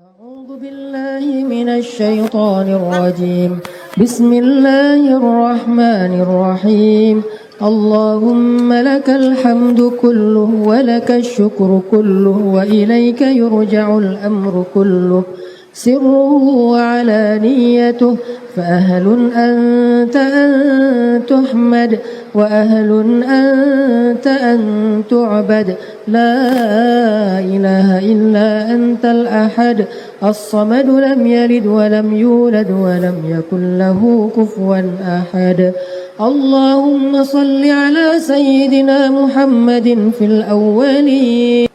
أعوذ بالله من الشيطان الرجيم. بسم الله الرحمن الرحيم. اللهم لك الحمد كله ولك الشكر كله وإليك يرجع الأمر كله سره وعلانيته، فأهل أنت أن تحمد وأهل أنت أن تعبد. لا إله إلا أنت الأحد الصمد لم يلد ولم يولد ولم يكن له كفوا أحد. اللهم صل على سيدنا محمد في الأولين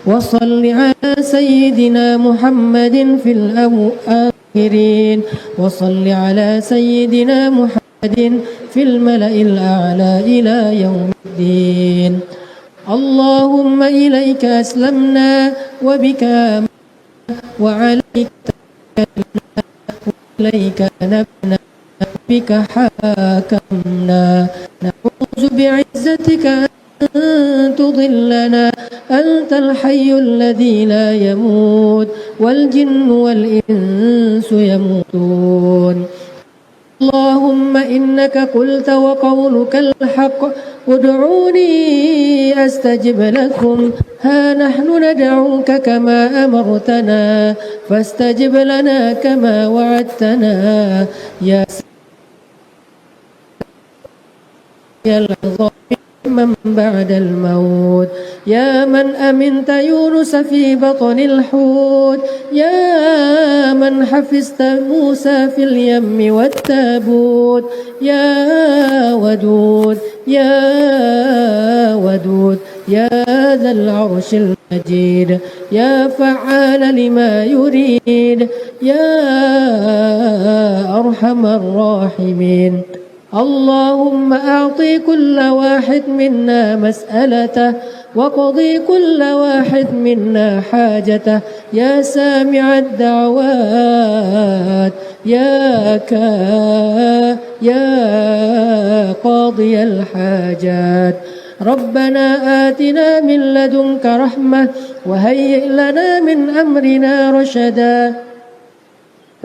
وصل على سيدنا محمد في الآخرين وصل على سيدنا محمد في الملأ الأعلى إلى يوم الدين. اللهم إليك أسلمنا وبك وعليك توكلنا وإليك نبنا بك حاكمنا. نعوذ بعزتك أن تضلنا، أنت الحي الذي لا يموت والجن والإنس يموتون. اللهم إنك قلت وقولك الحق ادعوني أستجب لكم. ها نحن ندعوك كما أمرتنا فاستجب لنا كما وعدتنا يا العظام من بعد الموت. يا من أمنت يونس في بطن الحوت، يا من حفظت موسى في اليم والتابوت. يا ودود يا ودود يا ذا العرش المجيد، يا فعال لما يريد، يا أرحم الراحمين. اللهم أعطي كل واحد منا مسألته وقضي كل واحد منا حاجته يا سامع الدعوات يا قاضي الحاجات. ربنا آتنا من لدنك رحمة وهيئ لنا من أمرنا رشدا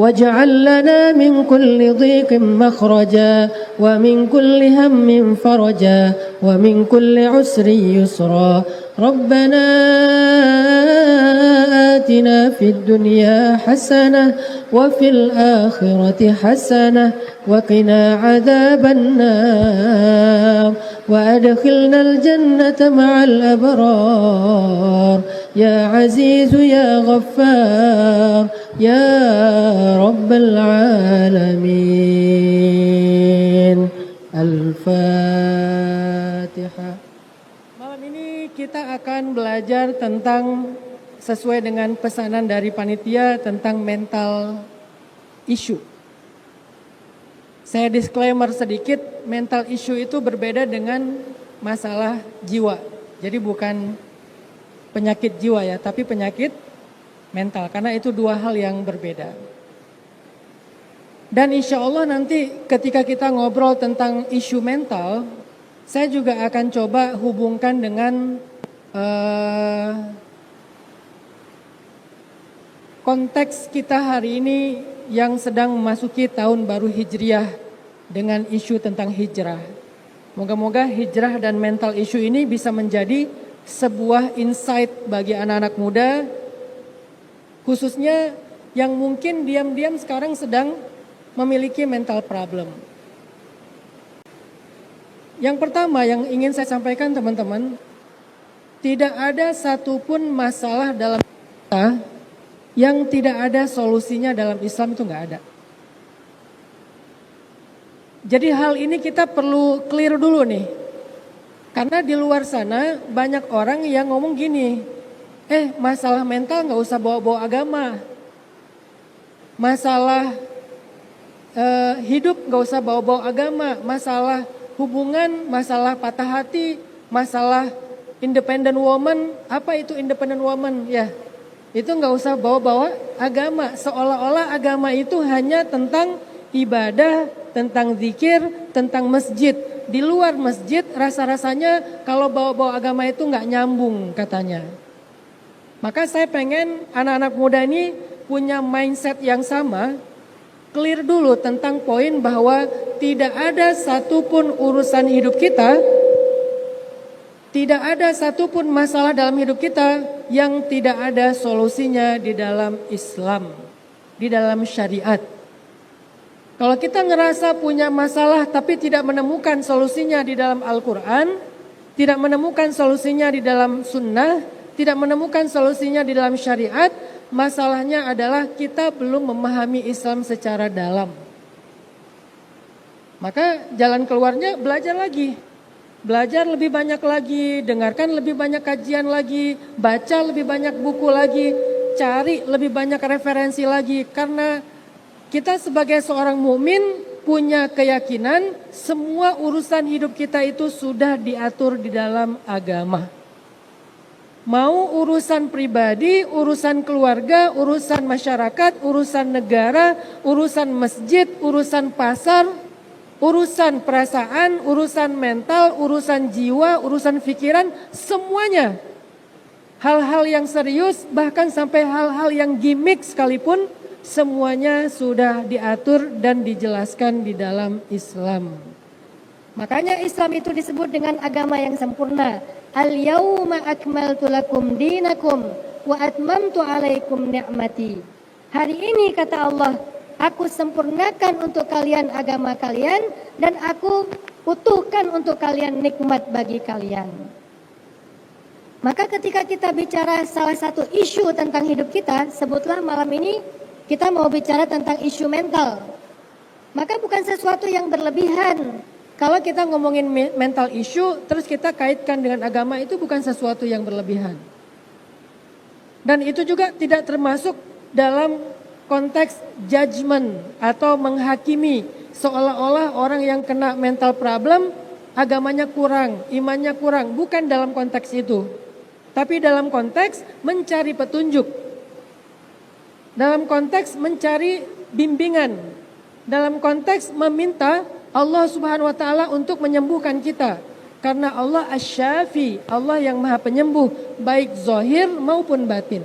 واجعل لنا من كل ضيق مخرجا ومن كل هم فرجا ومن كل عسر يسرا. ربنا آتنا في الدنيا حسنة وفي الآخرة حسنة وقنا عذاب النار وأدخلنا الجنة مع الأبرار يا عزيز يا غفار يا رب العالمين. Al-Fatihah. Malam ini kita akan belajar tentang, sesuai dengan pesanan dari panitia, tentang mental issue. Saya disclaimer sedikit, mental issue itu berbeda dengan masalah jiwa. Jadi bukan penyakit jiwa ya, tapi penyakit mental, karena itu dua hal yang berbeda. Dan insya Allah nanti ketika kita ngobrol tentang isu mental, saya juga akan coba hubungkan dengan konteks kita hari ini yang sedang memasuki tahun baru Hijriah dengan isu tentang hijrah. Moga-moga hijrah dan mental isu ini bisa menjadi sebuah insight bagi anak-anak muda, khususnya yang mungkin diam-diam sekarang sedang memiliki mental problem. Yang pertama yang ingin saya sampaikan teman-teman, tidak ada satupun masalah dalam kita yang tidak ada solusinya dalam Islam, itu nggak ada. Jadi hal ini kita perlu clear dulu nih. Karena di luar sana banyak orang yang ngomong gini, masalah mental nggak usah bawa-bawa agama. Masalah hidup nggak usah bawa-bawa agama. Masalah hubungan, masalah patah hati, masalah independent woman. Apa itu independent woman? Ya, itu nggak usah bawa-bawa agama. Seolah-olah agama itu hanya tentang ibadah, tentang zikir, tentang masjid. Di luar masjid rasa-rasanya kalau bawa-bawa agama itu nggak nyambung katanya. Maka saya pengen anak-anak muda ini punya mindset yang sama, clear dulu tentang poin bahwa tidak ada satupun urusan hidup kita, tidak ada satupun masalah dalam hidup kita yang tidak ada solusinya di dalam Islam, di dalam syariat. Kalau kita ngerasa punya masalah tapi tidak menemukan solusinya di dalam Al-Quran, tidak menemukan solusinya di dalam sunnah, tidak menemukan solusinya di dalam syariat, masalahnya adalah kita belum memahami Islam secara dalam. Maka jalan keluarnya belajar lagi. Belajar lebih banyak lagi, dengarkan lebih banyak kajian lagi, baca lebih banyak buku lagi, cari lebih banyak referensi lagi. Karena kita sebagai seorang mukmin punya keyakinan semua urusan hidup kita itu sudah diatur di dalam agama. Mau urusan pribadi, urusan keluarga, urusan masyarakat, urusan negara, urusan masjid, urusan pasar, urusan perasaan, urusan mental, urusan jiwa, urusan pikiran, semuanya. Hal-hal yang serius, bahkan sampai hal-hal yang gimmick sekalipun, semuanya sudah diatur dan dijelaskan di dalam Islam. Makanya Islam itu disebut dengan agama yang sempurna. Al-yawma akmaltu lakum dinakum wa atmamtu alaikum ni'mati. Hari ini kata Allah, aku sempurnakan untuk kalian agama kalian dan aku utuhkan untuk kalian nikmat bagi kalian. Maka ketika kita bicara salah satu isu tentang hidup kita, sebutlah malam ini kita mau bicara tentang isu mental. Maka bukan sesuatu yang berlebihan. Kalau kita ngomongin mental issue, terus kita kaitkan dengan agama, itu bukan sesuatu yang berlebihan. Dan itu juga tidak termasuk dalam konteks judgment atau menghakimi. Seolah-olah orang yang kena mental problem, agamanya kurang, imannya kurang. Bukan dalam konteks itu. Tapi dalam konteks mencari petunjuk. Dalam konteks mencari bimbingan. Dalam konteks meminta Allah Subhanahu wa taala untuk menyembuhkan kita. Karena Allah Asy-Syafi, Allah yang Maha Penyembuh, baik zahir maupun batin.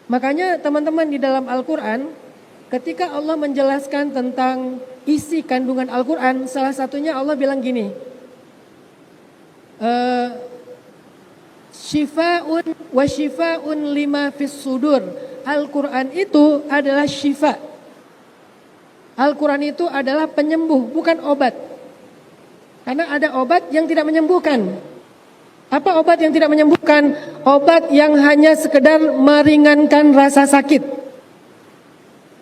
Makanya teman-teman di dalam Al-Qur'an, ketika Allah menjelaskan tentang isi kandungan Al-Qur'an, salah satunya Allah bilang gini. Syifa'un wa syifa'un lima fis sudur. Al-Qur'an itu adalah syifa. Al-Quran itu adalah penyembuh, bukan obat. Karena ada obat yang tidak menyembuhkan. Apa obat yang tidak menyembuhkan? Obat yang hanya sekedar meringankan rasa sakit.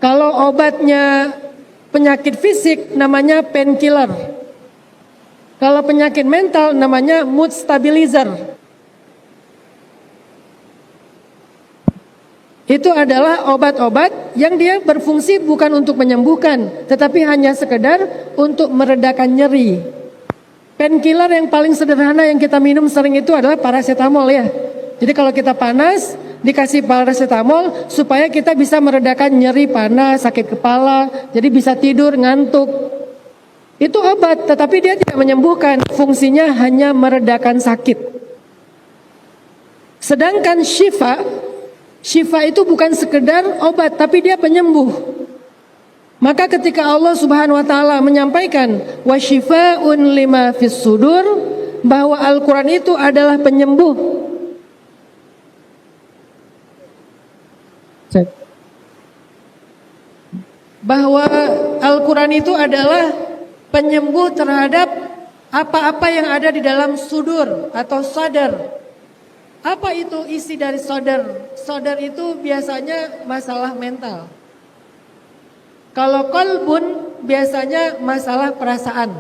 Kalau obatnya penyakit fisik namanya painkiller. Kalau penyakit mental namanya mood stabilizer. Itu adalah obat-obat yang dia berfungsi bukan untuk menyembuhkan, tetapi hanya sekedar untuk meredakan nyeri. Painkiller yang paling sederhana yang kita minum sering itu adalah paracetamol ya. Jadi kalau kita panas, dikasih paracetamol supaya kita bisa meredakan nyeri panas, sakit kepala, jadi bisa tidur, ngantuk. Itu obat, tetapi dia tidak menyembuhkan, fungsinya hanya meredakan sakit. Sedangkan Syifa itu bukan sekedar obat, tapi dia penyembuh. Maka ketika Allah Subhanahu wa taala menyampaikan wa syifa'un lima fis sudur, bahwa Al-Qur'an itu adalah penyembuh. Bahwa Al-Qur'an itu adalah penyembuh terhadap apa-apa yang ada di dalam sudur atau sadar. Apa itu isi dari sadar? Sadar itu biasanya masalah mental. Kalau qalbun biasanya masalah perasaan.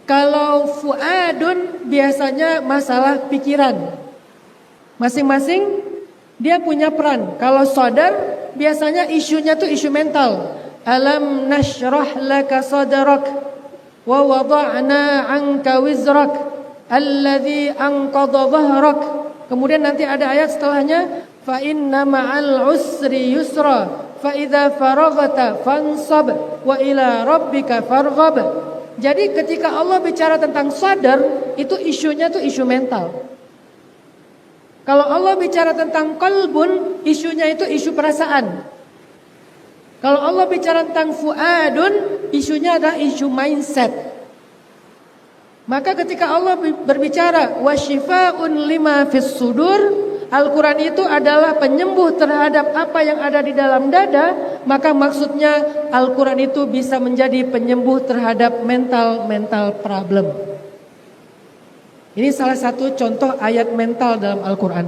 Kalau fuadun biasanya masalah pikiran. Masing-masing dia punya peran. Kalau sadar biasanya isunya tuh isu mental. Alam nashrah laka sadrak wa wada'na 'anka wizrak alladzi anqadha dhahrak. Kemudian nanti ada ayat setelahnya, fa inna ma'al usri yusra fa idza faraghta fansab wa ila rabbika farghab. Jadi ketika Allah bicara tentang sadar, itu isunya tuh isu mental. Kalau Allah bicara tentang qalbun, isunya itu isu perasaan. Kalau Allah bicara tentang fuadun, isunya adalah isu mindset. Maka ketika Allah berbicara wasyifa'un lima fis sudur, Al-Quran itu adalah penyembuh terhadap apa yang ada di dalam dada, maka maksudnya Al-Quran itu bisa menjadi penyembuh terhadap mental problem. Ini salah satu contoh ayat mental dalam Al-Quran.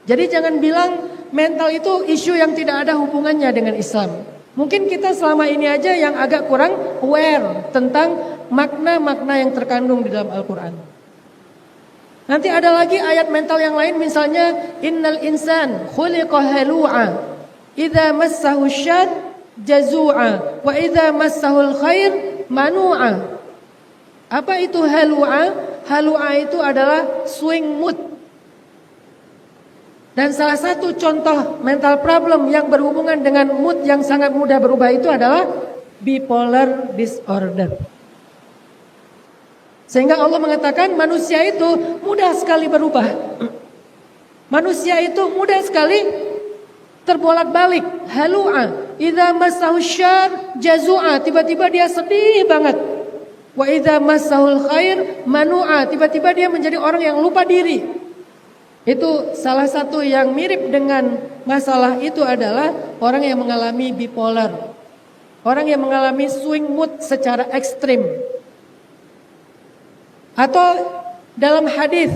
Jadi jangan bilang mental itu isu yang tidak ada hubungannya dengan Islam. Mungkin kita selama ini aja yang agak kurang aware tentang makna-makna yang terkandung di dalam Al-Quran. Nanti ada lagi ayat mental yang lain, misalnya innal insan khuliqa halu'a idza massahu syarr jazu'a wa idza massahul khair manu'a. Apa itu halu'a? Halu'a itu adalah swing mood. Dan salah satu contoh mental problem yang berhubungan dengan mood yang sangat mudah berubah itu adalah bipolar disorder. Sehingga Allah mengatakan manusia itu mudah sekali berubah. Manusia itu mudah sekali terbolak-balik. Halu'a, idza massahu syarr jazu'a, tiba-tiba dia sedih banget. Wa idza massahul khair manu'a, tiba-tiba dia menjadi orang yang lupa diri. Itu salah satu yang mirip dengan masalah itu adalah orang yang mengalami bipolar. Orang yang mengalami swing mood secara ekstrim. Atau dalam hadis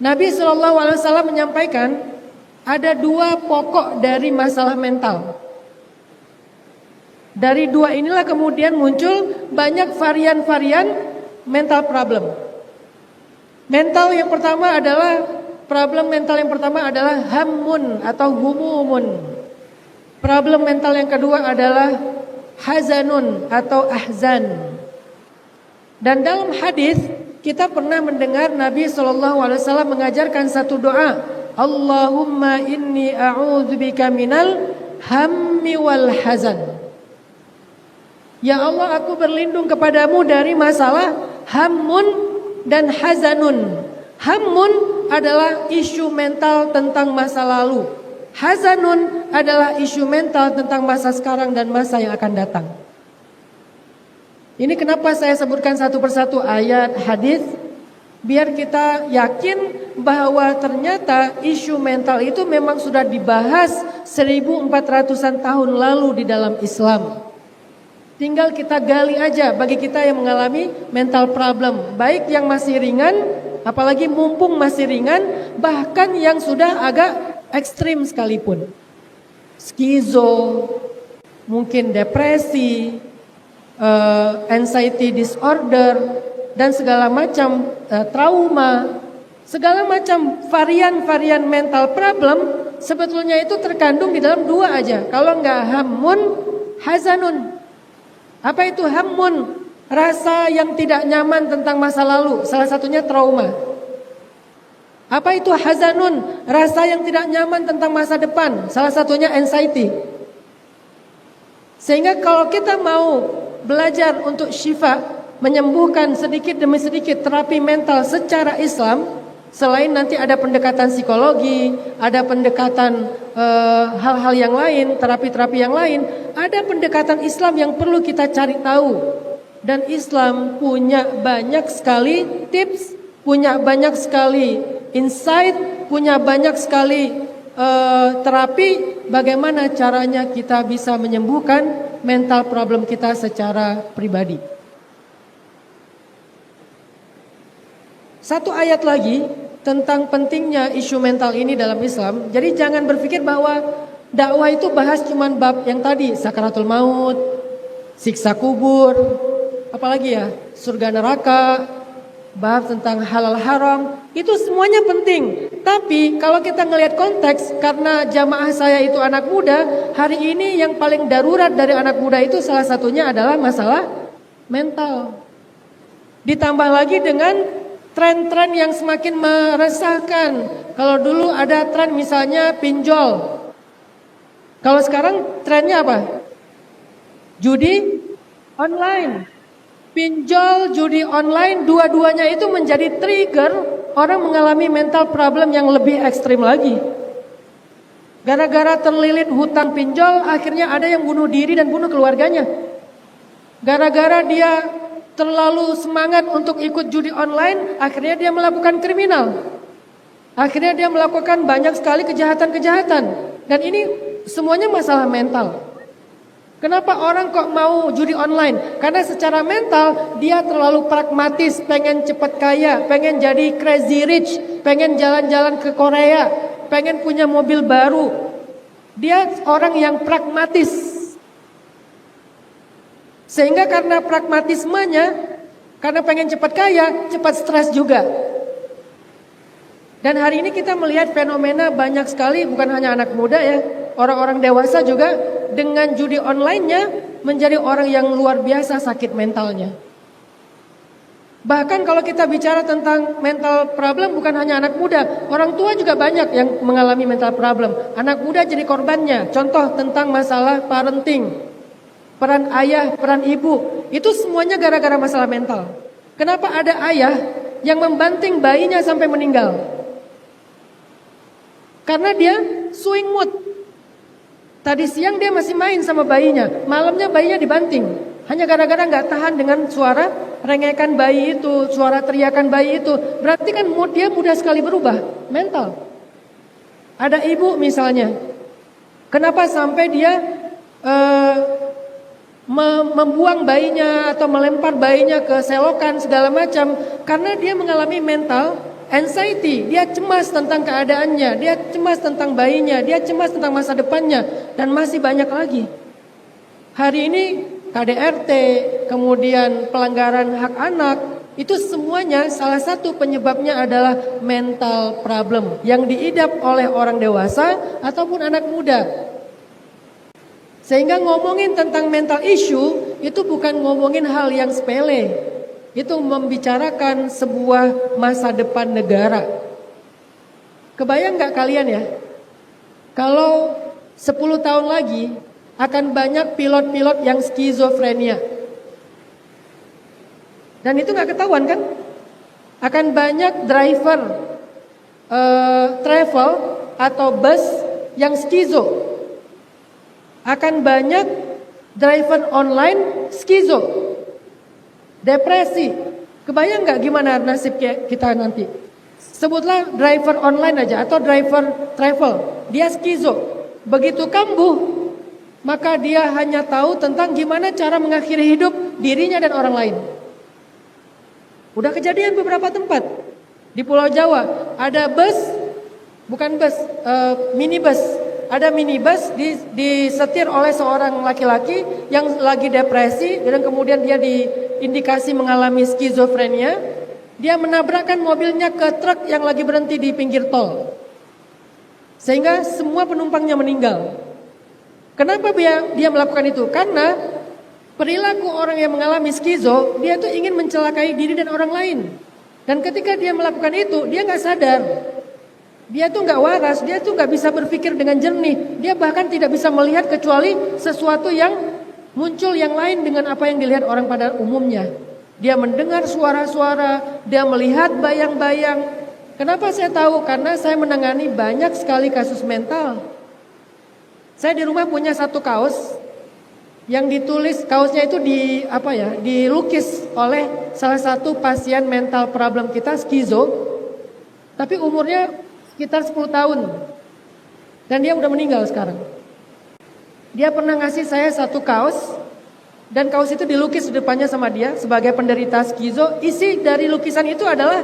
Nabi SAW menyampaikan ada dua pokok dari masalah mental. Dari dua inilah kemudian muncul banyak varian-varian mental problem. Mental yang pertama adalah problem mental yang pertama adalah hammun atau humumun. Problem mental yang kedua adalah hazanun atau ahzan. Dan dalam hadis kita pernah mendengar Nabi SAW mengajarkan satu doa, Allahumma inni a'udzubika minal hammi wal hazan. Ya Allah, aku berlindung kepadamu dari masalah hammun dan hazanun. Hammun adalah isu mental tentang masa lalu. Hazanun adalah isu mental tentang masa sekarang dan masa yang akan datang. Ini kenapa saya sebutkan satu persatu ayat hadis, biar kita yakin bahwa ternyata isu mental itu memang sudah dibahas 1400-an tahun lalu di dalam Islam. Tinggal kita gali aja bagi kita yang mengalami mental problem, baik yang masih ringan, apalagi mumpung masih ringan, bahkan yang sudah agak ekstrim sekalipun. Skizo, mungkin depresi, anxiety disorder, dan segala macam trauma, segala macam varian-varian mental problem sebetulnya itu terkandung di dalam dua aja. Kalau enggak hammun, hazanun. Apa itu hammun? Rasa yang tidak nyaman tentang masa lalu, salah satunya trauma. Apa itu hazanun? Rasa yang tidak nyaman tentang masa depan, salah satunya anxiety. Sehingga kalau kita mau belajar untuk syifa, menyembuhkan sedikit demi sedikit terapi mental secara Islam, selain nanti ada pendekatan psikologi, ada pendekatan hal-hal yang lain, terapi-terapi yang lain, ada pendekatan Islam yang perlu kita cari tahu. Dan Islam punya banyak sekali tips, punya banyak sekali insight, punya banyak sekali terapi bagaimana caranya kita bisa menyembuhkan mental problem kita secara pribadi. Satu ayat lagi tentang pentingnya isu mental ini dalam Islam. Jadi jangan berpikir bahwa dakwah itu bahas cuman bab yang tadi, sakaratul maut, siksa kubur, apalagi ya, surga neraka, bab tentang halal haram, itu semuanya penting. Tapi kalau kita ngelihat konteks, karena jamaah saya itu anak muda, hari ini yang paling darurat dari anak muda itu salah satunya adalah masalah mental. Ditambah lagi dengan tren-tren yang semakin meresahkan. Kalau dulu ada tren misalnya pinjol. Kalau sekarang trennya apa? Judi online. Pinjol, judi online, dua-duanya itu menjadi trigger orang mengalami mental problem yang lebih ekstrim lagi. Gara-gara terlilit hutang pinjol, akhirnya ada yang bunuh diri dan bunuh keluarganya. Gara-gara dia terlalu semangat untuk ikut judi online, akhirnya dia melakukan kriminal. Akhirnya dia melakukan banyak sekali kejahatan-kejahatan. Dan ini semuanya masalah mental. Kenapa orang kok mau judi online? Karena secara mental dia terlalu pragmatis, pengen cepat kaya, pengen jadi crazy rich, pengen jalan-jalan ke Korea, pengen punya mobil baru. Dia orang yang pragmatis. Sehingga karena pragmatismenya, karena pengen cepat kaya, cepat stres juga. Dan hari ini kita melihat fenomena banyak sekali, bukan hanya anak muda ya, orang-orang dewasa juga dengan judi online-nya menjadi orang yang luar biasa sakit mentalnya. Bahkan kalau kita bicara tentang mental problem bukan hanya anak muda, orang tua juga banyak yang mengalami mental problem. Anak muda jadi korbannya. Contoh tentang masalah parenting, peran ayah, peran ibu, itu semuanya gara-gara masalah mental. Kenapa ada ayah yang membanting bayinya sampai meninggal? Karena dia swing mood. Tadi siang dia masih main sama bayinya, malamnya bayinya dibanting. Hanya gara-gara gak tahan dengan suara rengekan bayi itu, suara teriakan bayi itu. Berarti kan mood dia mudah sekali berubah, mental. Ada ibu misalnya, kenapa sampai dia membuang bayinya atau melempar bayinya ke selokan segala macam? Karena dia mengalami mental anxiety, dia cemas tentang keadaannya, dia cemas tentang bayinya, dia cemas tentang masa depannya, dan masih banyak lagi. Hari ini KDRT, kemudian pelanggaran hak anak, itu semuanya salah satu penyebabnya adalah mental problem yang diidap oleh orang dewasa ataupun anak muda. Sehingga ngomongin tentang mental issue itu bukan ngomongin hal yang sepele. Itu membicarakan sebuah masa depan negara. Kebayang gak kalian ya, kalau 10 tahun lagi akan banyak pilot-pilot yang skizofrenia. Dan itu gak ketahuan kan? Akan banyak driver travel atau bus yang skizo. Akan banyak driver online skizo. Depresi. Kebayang gak gimana nasib kita nanti? Sebutlah driver online aja atau driver travel. Dia skizo. Begitu kambuh, maka dia hanya tahu tentang gimana cara mengakhiri hidup dirinya dan orang lain. Udah kejadian beberapa tempat. Di Pulau Jawa ada bus, bukan bus, minibus. Ada minibus disetir oleh seorang laki-laki yang lagi depresi dan kemudian dia diindikasi mengalami skizofrenia. Dia menabrakkan mobilnya ke truk yang lagi berhenti di pinggir tol. Sehingga semua penumpangnya meninggal. Kenapa dia melakukan itu? Karena perilaku orang yang mengalami skizo, dia tuh ingin mencelakai diri dan orang lain. Dan ketika dia melakukan itu, dia gak sadar. Dia tuh gak waras, dia tuh gak bisa berpikir dengan jernih. Dia bahkan tidak bisa melihat kecuali sesuatu yang muncul yang lain dengan apa yang dilihat orang pada umumnya. Dia mendengar suara-suara, dia melihat bayang-bayang. Kenapa saya tahu? Karena saya menangani banyak sekali kasus mental. Saya di rumah punya satu kaos yang ditulis, kaosnya itu dilukis oleh salah satu pasien mental problem kita, skizo. Tapi umurnya sekitar 10 tahun. Dan dia udah meninggal sekarang. Dia pernah ngasih saya satu kaos. Dan kaos itu dilukis di depannya sama dia sebagai penderita skizo. Isi dari lukisan itu adalah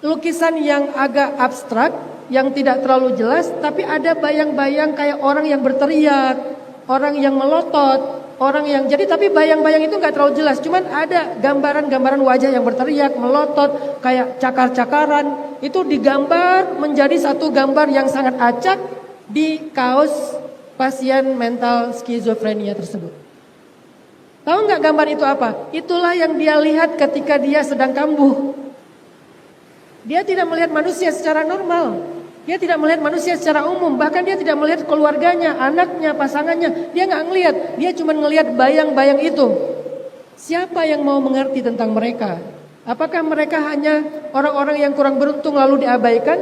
lukisan yang agak abstrak, yang tidak terlalu jelas. Tapi ada bayang-bayang kayak orang yang berteriak, orang yang melotot, orang yang tapi bayang-bayang itu gak terlalu jelas. Cuman ada gambaran-gambaran wajah yang berteriak, melotot, kayak cakar-cakaran. Itu digambar menjadi satu gambar yang sangat acak di kaos pasien mental skizofrenia tersebut. Tahu nggak gambar itu apa? Itulah yang dia lihat ketika dia sedang kambuh. Dia tidak melihat manusia secara normal. Dia tidak melihat manusia secara umum. Bahkan dia tidak melihat keluarganya, anaknya, pasangannya. Dia nggak ngelihat. Dia cuma ngelihat bayang-bayang itu. Siapa yang mau mengerti tentang mereka? Apakah mereka hanya orang-orang yang kurang beruntung lalu diabaikan?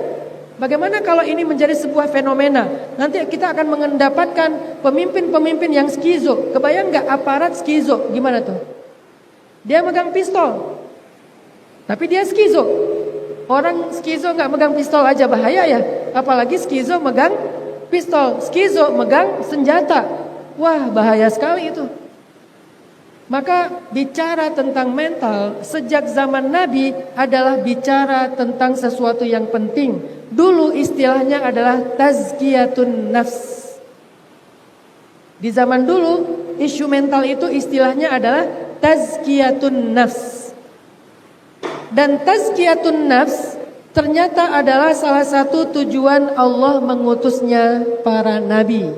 Bagaimana kalau ini menjadi sebuah fenomena? Nanti kita akan mendapatkan pemimpin-pemimpin yang skizo. Kebayang nggak aparat skizo? Gimana tuh? Dia megang pistol, tapi dia skizo. Orang skizo nggak megang pistol aja bahaya ya, apalagi skizo megang pistol, skizo megang senjata. Wah, bahaya sekali itu. Maka bicara tentang mental sejak zaman Nabi adalah bicara tentang sesuatu yang penting. Dulu istilahnya adalah tazkiyatun nafs. Di zaman dulu isu mental itu istilahnya adalah tazkiyatun nafs. Dan tazkiyatun nafs ternyata adalah salah satu tujuan Allah mengutusnya para nabi.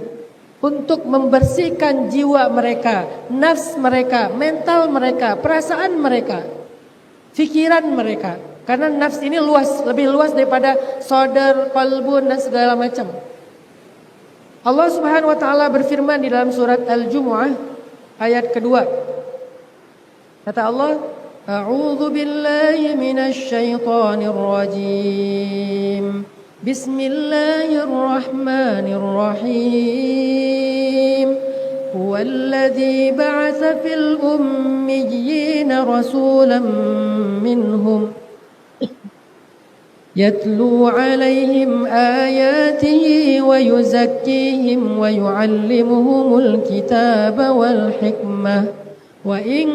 Untuk membersihkan jiwa mereka, nafs mereka, mental mereka, perasaan mereka, fikiran mereka. Karena nafs ini luas, lebih luas daripada sadar, qalbun dan segala macam. Allah Subhanahu wa taala berfirman di dalam surat Al-Jumu'ah ayat kedua. Kata Allah, A'udzu billahi minasy syaithanir rajim. Bismillahirrahmanirrahim. Huwallazi ba'atsa fil ummiyina rasulan minhum يتلو عليهم آياته ويزكيهم ويعلمهم الكتاب والحكمة وإن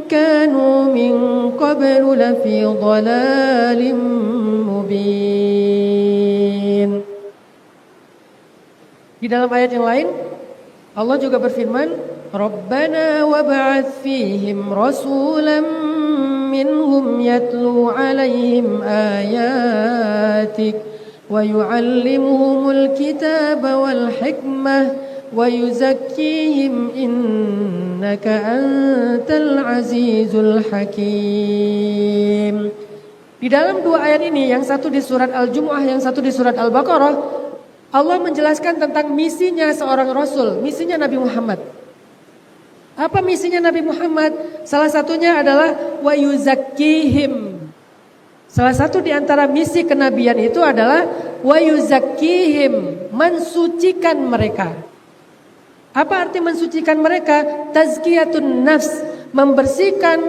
كانوا من قبل لفي ضلال مبين. Di dalam ayat yang lain Allah juga berfirman, Rabbana wab'ats fihim rasulan minhum yatlu alaihim ayatik wa yu'allimuhumul kitaba wal hikmah wa yuzakkihim innaka antal azizul hakim. Di dalam dua ayat ini, yang satu di surat Al-Jumu'ah, yang satu di surat Al-Baqarah, Allah menjelaskan tentang misinya seorang rasul, misinya Nabi Muhammad. Apa misinya Nabi Muhammad? Salah satunya adalah wa yuzakkihim. Salah satu di antara misi kenabian itu adalah wa yuzakkihim, mensucikan mereka. Apa arti mensucikan mereka? Tazkiyatun nafs, membersihkan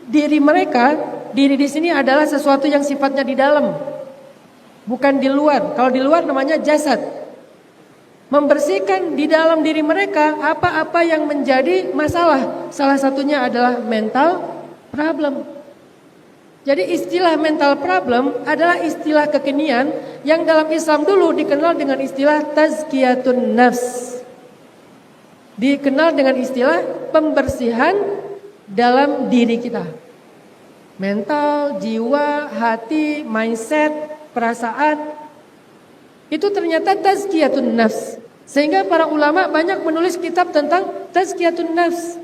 diri mereka. Diri di sini adalah sesuatu yang sifatnya di dalam, bukan di luar. Kalau di luar namanya jasad. Membersihkan di dalam diri mereka apa-apa yang menjadi masalah. Salah satunya adalah mental problem. Jadi istilah mental problem adalah istilah kekinian yang dalam Islam dulu dikenal dengan istilah tazkiyatun nafs. Dikenal dengan istilah pembersihan dalam diri kita. Mental, jiwa, hati, mindset, perasaan. Itu ternyata tazkiyatun nafs. Sehingga para ulama banyak menulis kitab tentang tazkiyatun nafs.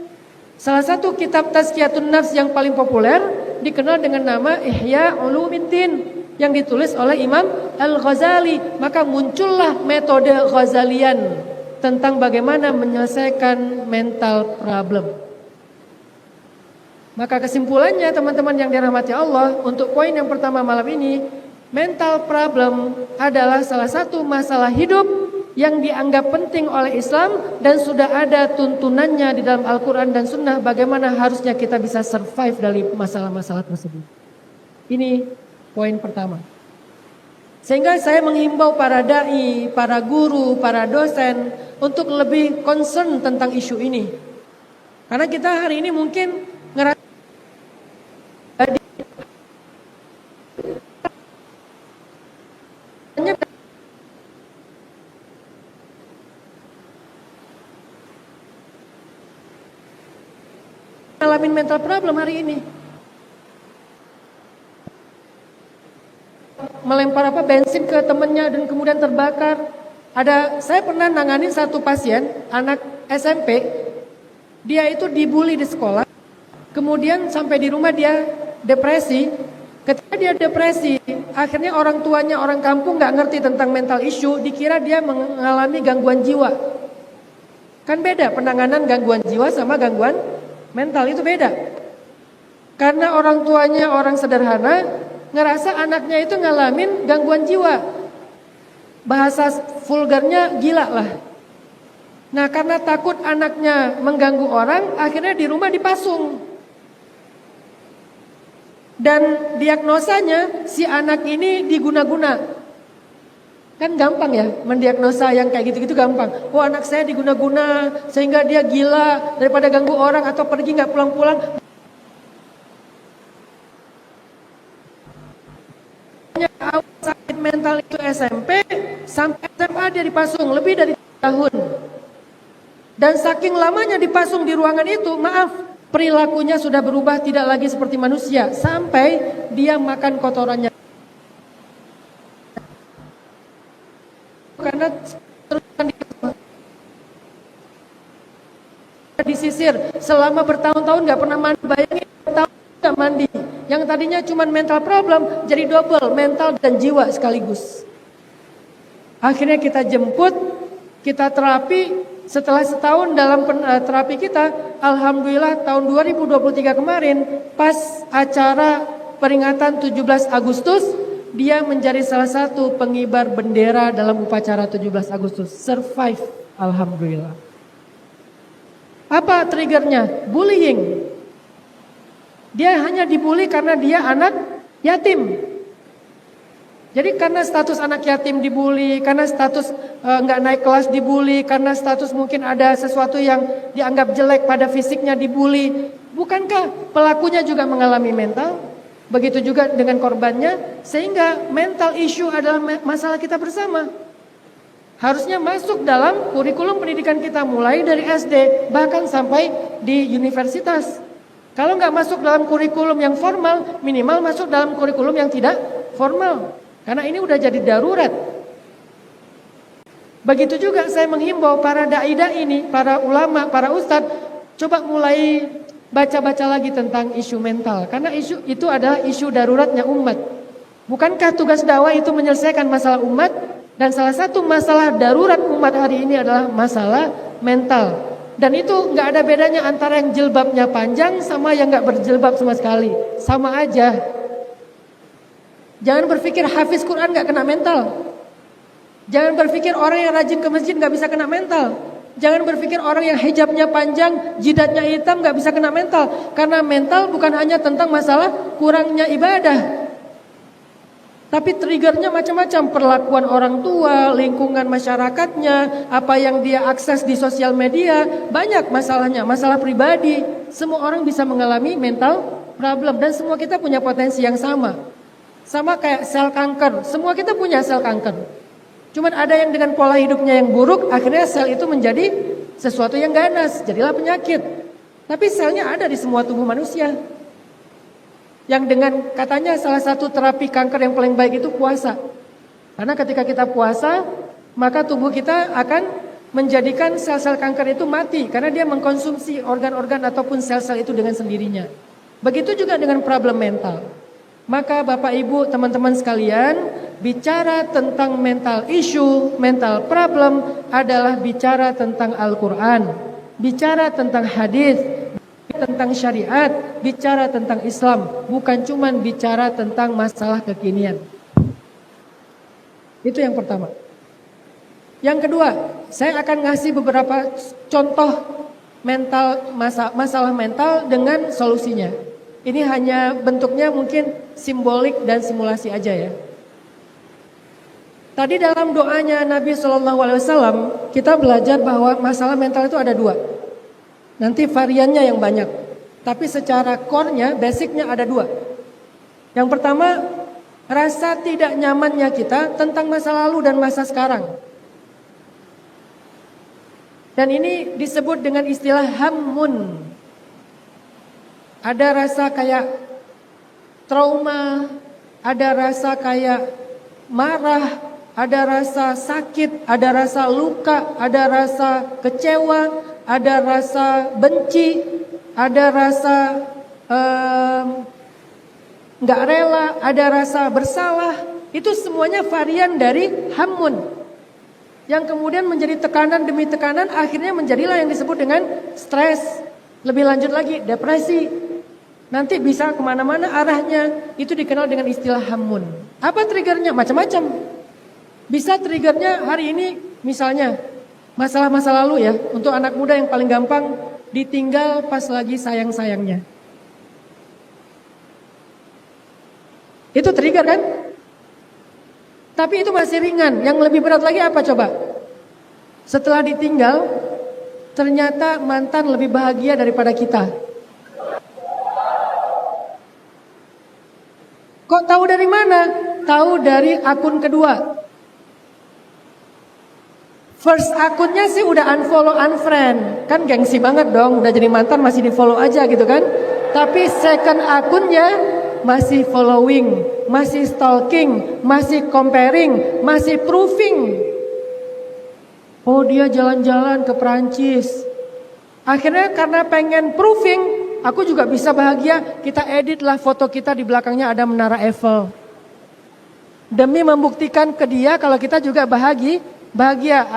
Salah satu kitab tazkiyatun nafs yang paling populer dikenal dengan nama Ihya Ulumuddin yang ditulis oleh Imam Al-Ghazali. Maka muncullah metode Ghazalian tentang bagaimana menyelesaikan mental problem. Maka kesimpulannya teman-teman yang dirahmati Allah, untuk poin yang pertama malam ini, mental problem adalah salah satu masalah hidup yang dianggap penting oleh Islam dan sudah ada tuntunannya di dalam Al-Quran dan Sunnah bagaimana harusnya kita bisa survive dari masalah-masalah tersebut. Ini poin pertama. Sehingga saya menghimbau para dai, para guru, para dosen untuk lebih concern tentang isu ini. Karena kita hari ini mungkin ngerasa ngalamin mental problem hari ini. Melempar bensin ke temennya dan kemudian terbakar. Saya pernah nanganin satu pasien, anak SMP. Dia itu dibully di sekolah. Kemudian sampai di rumah dia depresi. Ketika dia depresi, akhirnya orang tuanya orang kampung gak ngerti tentang mental issue, dikira dia mengalami gangguan jiwa. Kan beda penanganan gangguan jiwa sama gangguan mental, itu beda. Karena orang tuanya orang sederhana, ngerasa anaknya itu ngalamin gangguan jiwa. Bahasa vulgarnya gila lah. Nah, karena takut anaknya mengganggu orang, akhirnya di rumah dipasung. Dan diagnosanya si anak ini diguna-guna. Kan gampang ya mendiagnosa yang kayak gitu-gitu gampang. Oh, anak saya diguna-guna sehingga dia gila daripada ganggu orang atau pergi nggak pulang-pulang. Sakit mental itu SMP sampai SMA dia dipasung lebih dari 3 tahun. Dan saking lamanya dipasung di ruangan itu, maaf, perilakunya sudah berubah tidak lagi seperti manusia sampai dia makan kotorannya. Karena terus disisir selama bertahun-tahun nggak pernah mandi, bayangin tahun nggak mandi. Yang tadinya cuma mental problem jadi double mental dan jiwa sekaligus. Akhirnya kita jemput, kita terapi. Setelah setahun dalam terapi kita, alhamdulillah tahun 2023 kemarin pas acara peringatan 17 Agustus, dia menjadi salah satu pengibar bendera dalam upacara 17 Agustus. Survive, alhamdulillah. Apa triggernya? Bullying. Dia hanya dibully karena dia anak yatim. Jadi karena status anak yatim dibully, karena status nggak naik kelas dibully, karena status mungkin ada sesuatu yang dianggap jelek pada fisiknya dibully. Bukankah pelakunya juga mengalami mental? Begitu juga dengan korbannya, sehingga mental issue adalah masalah kita bersama. Harusnya masuk dalam kurikulum pendidikan kita mulai dari SD bahkan sampai di universitas. Kalau nggak masuk dalam kurikulum yang formal, minimal masuk dalam kurikulum yang tidak formal. Karena ini udah jadi darurat. Begitu juga saya menghimbau para dai-dai ini, para ulama, para ustadz, coba mulai baca-baca lagi tentang isu mental. Karena isu itu adalah isu daruratnya umat. Bukankah tugas dakwah itu menyelesaikan masalah umat? Dan salah satu masalah darurat umat hari ini adalah masalah mental. Dan itu nggak ada bedanya antara yang jilbabnya panjang sama yang nggak berjilbab sama sekali. Sama aja. Jangan berpikir hafiz Quran gak kena mental. Jangan berpikir orang yang rajin ke masjid gak bisa kena mental. Jangan berpikir orang yang hijabnya panjang, jidatnya hitam gak bisa kena mental. Karena mental bukan hanya tentang masalah kurangnya ibadah. Tapi triggernya macam-macam. Perlakuan orang tua, lingkungan masyarakatnya, apa yang dia akses di sosial media. Banyak masalahnya, masalah pribadi. Semua orang bisa mengalami mental problem. Dan semua kita punya potensi yang sama. Sama kayak sel kanker, semua kita punya sel kanker. Cuman ada yang dengan pola hidupnya yang buruk, akhirnya sel itu menjadi sesuatu yang ganas, jadilah penyakit. Tapi selnya ada di semua tubuh manusia. Yang dengan katanya salah satu terapi kanker yang paling baik itu puasa. Karena ketika kita puasa, maka tubuh kita akan menjadikan sel-sel kanker itu mati. Karena dia mengkonsumsi organ-organ ataupun sel-sel itu dengan sendirinya. Begitu juga dengan problem mental. Maka Bapak Ibu teman-teman sekalian, bicara tentang mental issue, mental problem adalah bicara tentang Al-Quran, bicara tentang hadis, tentang syariat, bicara tentang Islam, bukan cuma bicara tentang masalah kekinian. Itu yang pertama. Yang kedua, saya akan ngasih beberapa contoh masalah mental dengan solusinya. Ini hanya bentuknya mungkin simbolik dan simulasi aja ya. Tadi dalam doanya Nabi SAW kita belajar bahwa masalah mental itu ada 2. Nanti variannya yang banyak. Tapi secara core-nya, basicnya ada 2. Yang pertama, rasa tidak nyamannya kita tentang masa lalu dan masa sekarang. Dan ini disebut dengan istilah hammun. Ada rasa kayak trauma, ada rasa kayak marah, ada rasa sakit, ada rasa luka, ada rasa kecewa, ada rasa benci, ada rasa nggak rela, ada rasa bersalah. Itu semuanya varian dari hammun. Yang kemudian menjadi tekanan demi tekanan, akhirnya menjadilah yang disebut dengan stres. Lebih lanjut lagi, depresi. Nanti bisa kemana-mana arahnya, itu dikenal dengan istilah hamun. Apa triggernya? Macam-macam. Bisa triggernya hari ini misalnya masalah masa lalu ya. Untuk anak muda yang paling gampang, ditinggal pas lagi sayang-sayangnya. Itu trigger kan? Tapi itu masih ringan. Yang lebih berat lagi apa coba? Setelah ditinggal, ternyata mantan lebih bahagia daripada kita. Kok tahu dari mana? Tahu dari akun kedua. First akunnya sih udah unfollow, unfriend. Kan gengsi banget dong, udah jadi mantan masih di follow aja gitu kan. Tapi second akunnya masih following, masih stalking, masih comparing, masih proving. Oh dia jalan-jalan ke Perancis. Akhirnya karena pengen proving, aku juga bisa bahagia, kita editlah foto kita di belakangnya ada menara Eiffel. Demi membuktikan ke dia kalau kita juga bahagia.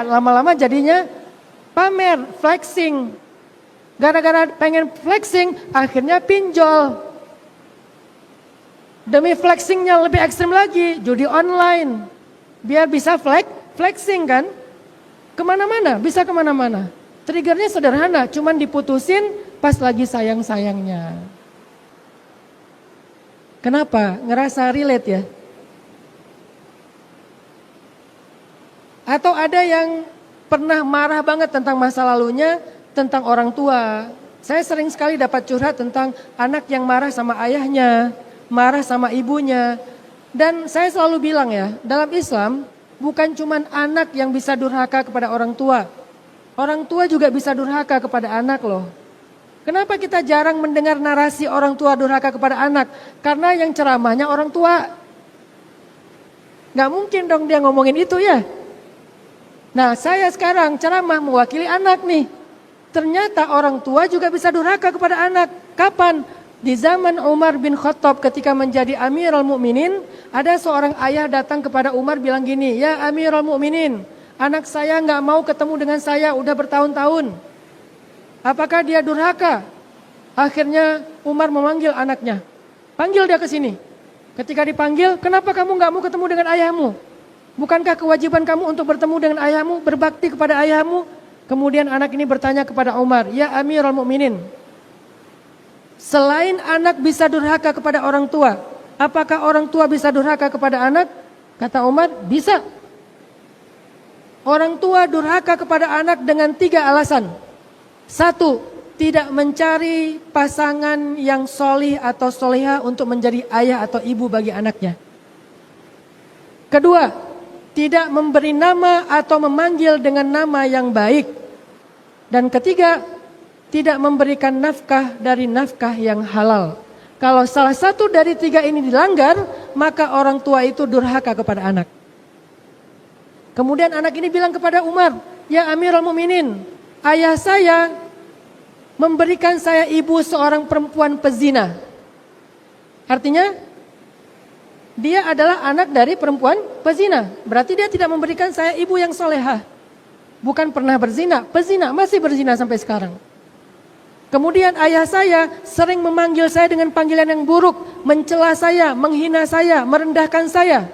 Lama-lama jadinya pamer, flexing. Gara-gara pengen flexing, akhirnya pinjol. Demi flexingnya lebih ekstrim lagi, judi online. Biar bisa flexing kan. Kemana-mana, bisa kemana-mana. Triggernya sederhana, cuman diputusin pas lagi sayang-sayangnya. Kenapa? Ngerasa relate ya? Atau ada yang pernah marah banget tentang masa lalunya, tentang orang tua. Saya sering sekali dapat curhat tentang anak yang marah sama ayahnya, marah sama ibunya. Dan saya selalu bilang ya, dalam Islam bukan cuman anak yang bisa durhaka kepada orang tua. Orang tua juga bisa durhaka kepada anak loh. Kenapa kita jarang mendengar narasi orang tua durhaka kepada anak? Karena yang ceramahnya orang tua. Gak mungkin dong dia ngomongin itu ya. Nah saya sekarang ceramah mewakili anak nih. Ternyata orang tua juga bisa durhaka kepada anak. Kapan? Di zaman Umar bin Khattab ketika menjadi Amirul Mukminin, ada seorang ayah datang kepada Umar bilang gini, "Ya Amirul Mukminin, anak saya nggak mau ketemu dengan saya udah bertahun-tahun. Apakah dia durhaka?" Akhirnya Umar memanggil anaknya. Panggil dia ke sini. Ketika dipanggil, "Kenapa kamu nggak mau ketemu dengan ayahmu? Bukankah kewajiban kamu untuk bertemu dengan ayahmu, berbakti kepada ayahmu?" Kemudian anak ini bertanya kepada Umar, "Ya Amirul Mukminin, selain anak bisa durhaka kepada orang tua, apakah orang tua bisa durhaka kepada anak?" Kata Umar, "Bisa." Orang tua durhaka kepada anak dengan 3 alasan. 1, tidak mencari pasangan yang solih atau solihah untuk menjadi ayah atau ibu bagi anaknya. 2, tidak memberi nama atau memanggil dengan nama yang baik. Dan 3, tidak memberikan nafkah dari nafkah yang halal. Kalau salah satu dari 3 ini dilanggar, maka orang tua itu durhaka kepada anak. Kemudian anak ini bilang kepada Umar, "Ya Amirul Mukminin, ayah saya memberikan saya ibu seorang perempuan pezina." Artinya dia adalah anak dari perempuan pezina. Berarti dia tidak memberikan saya ibu yang solehah. Bukan pernah berzina, pezina, masih berzina sampai sekarang. Kemudian ayah saya sering memanggil saya dengan panggilan yang buruk, mencela saya, menghina saya, merendahkan saya.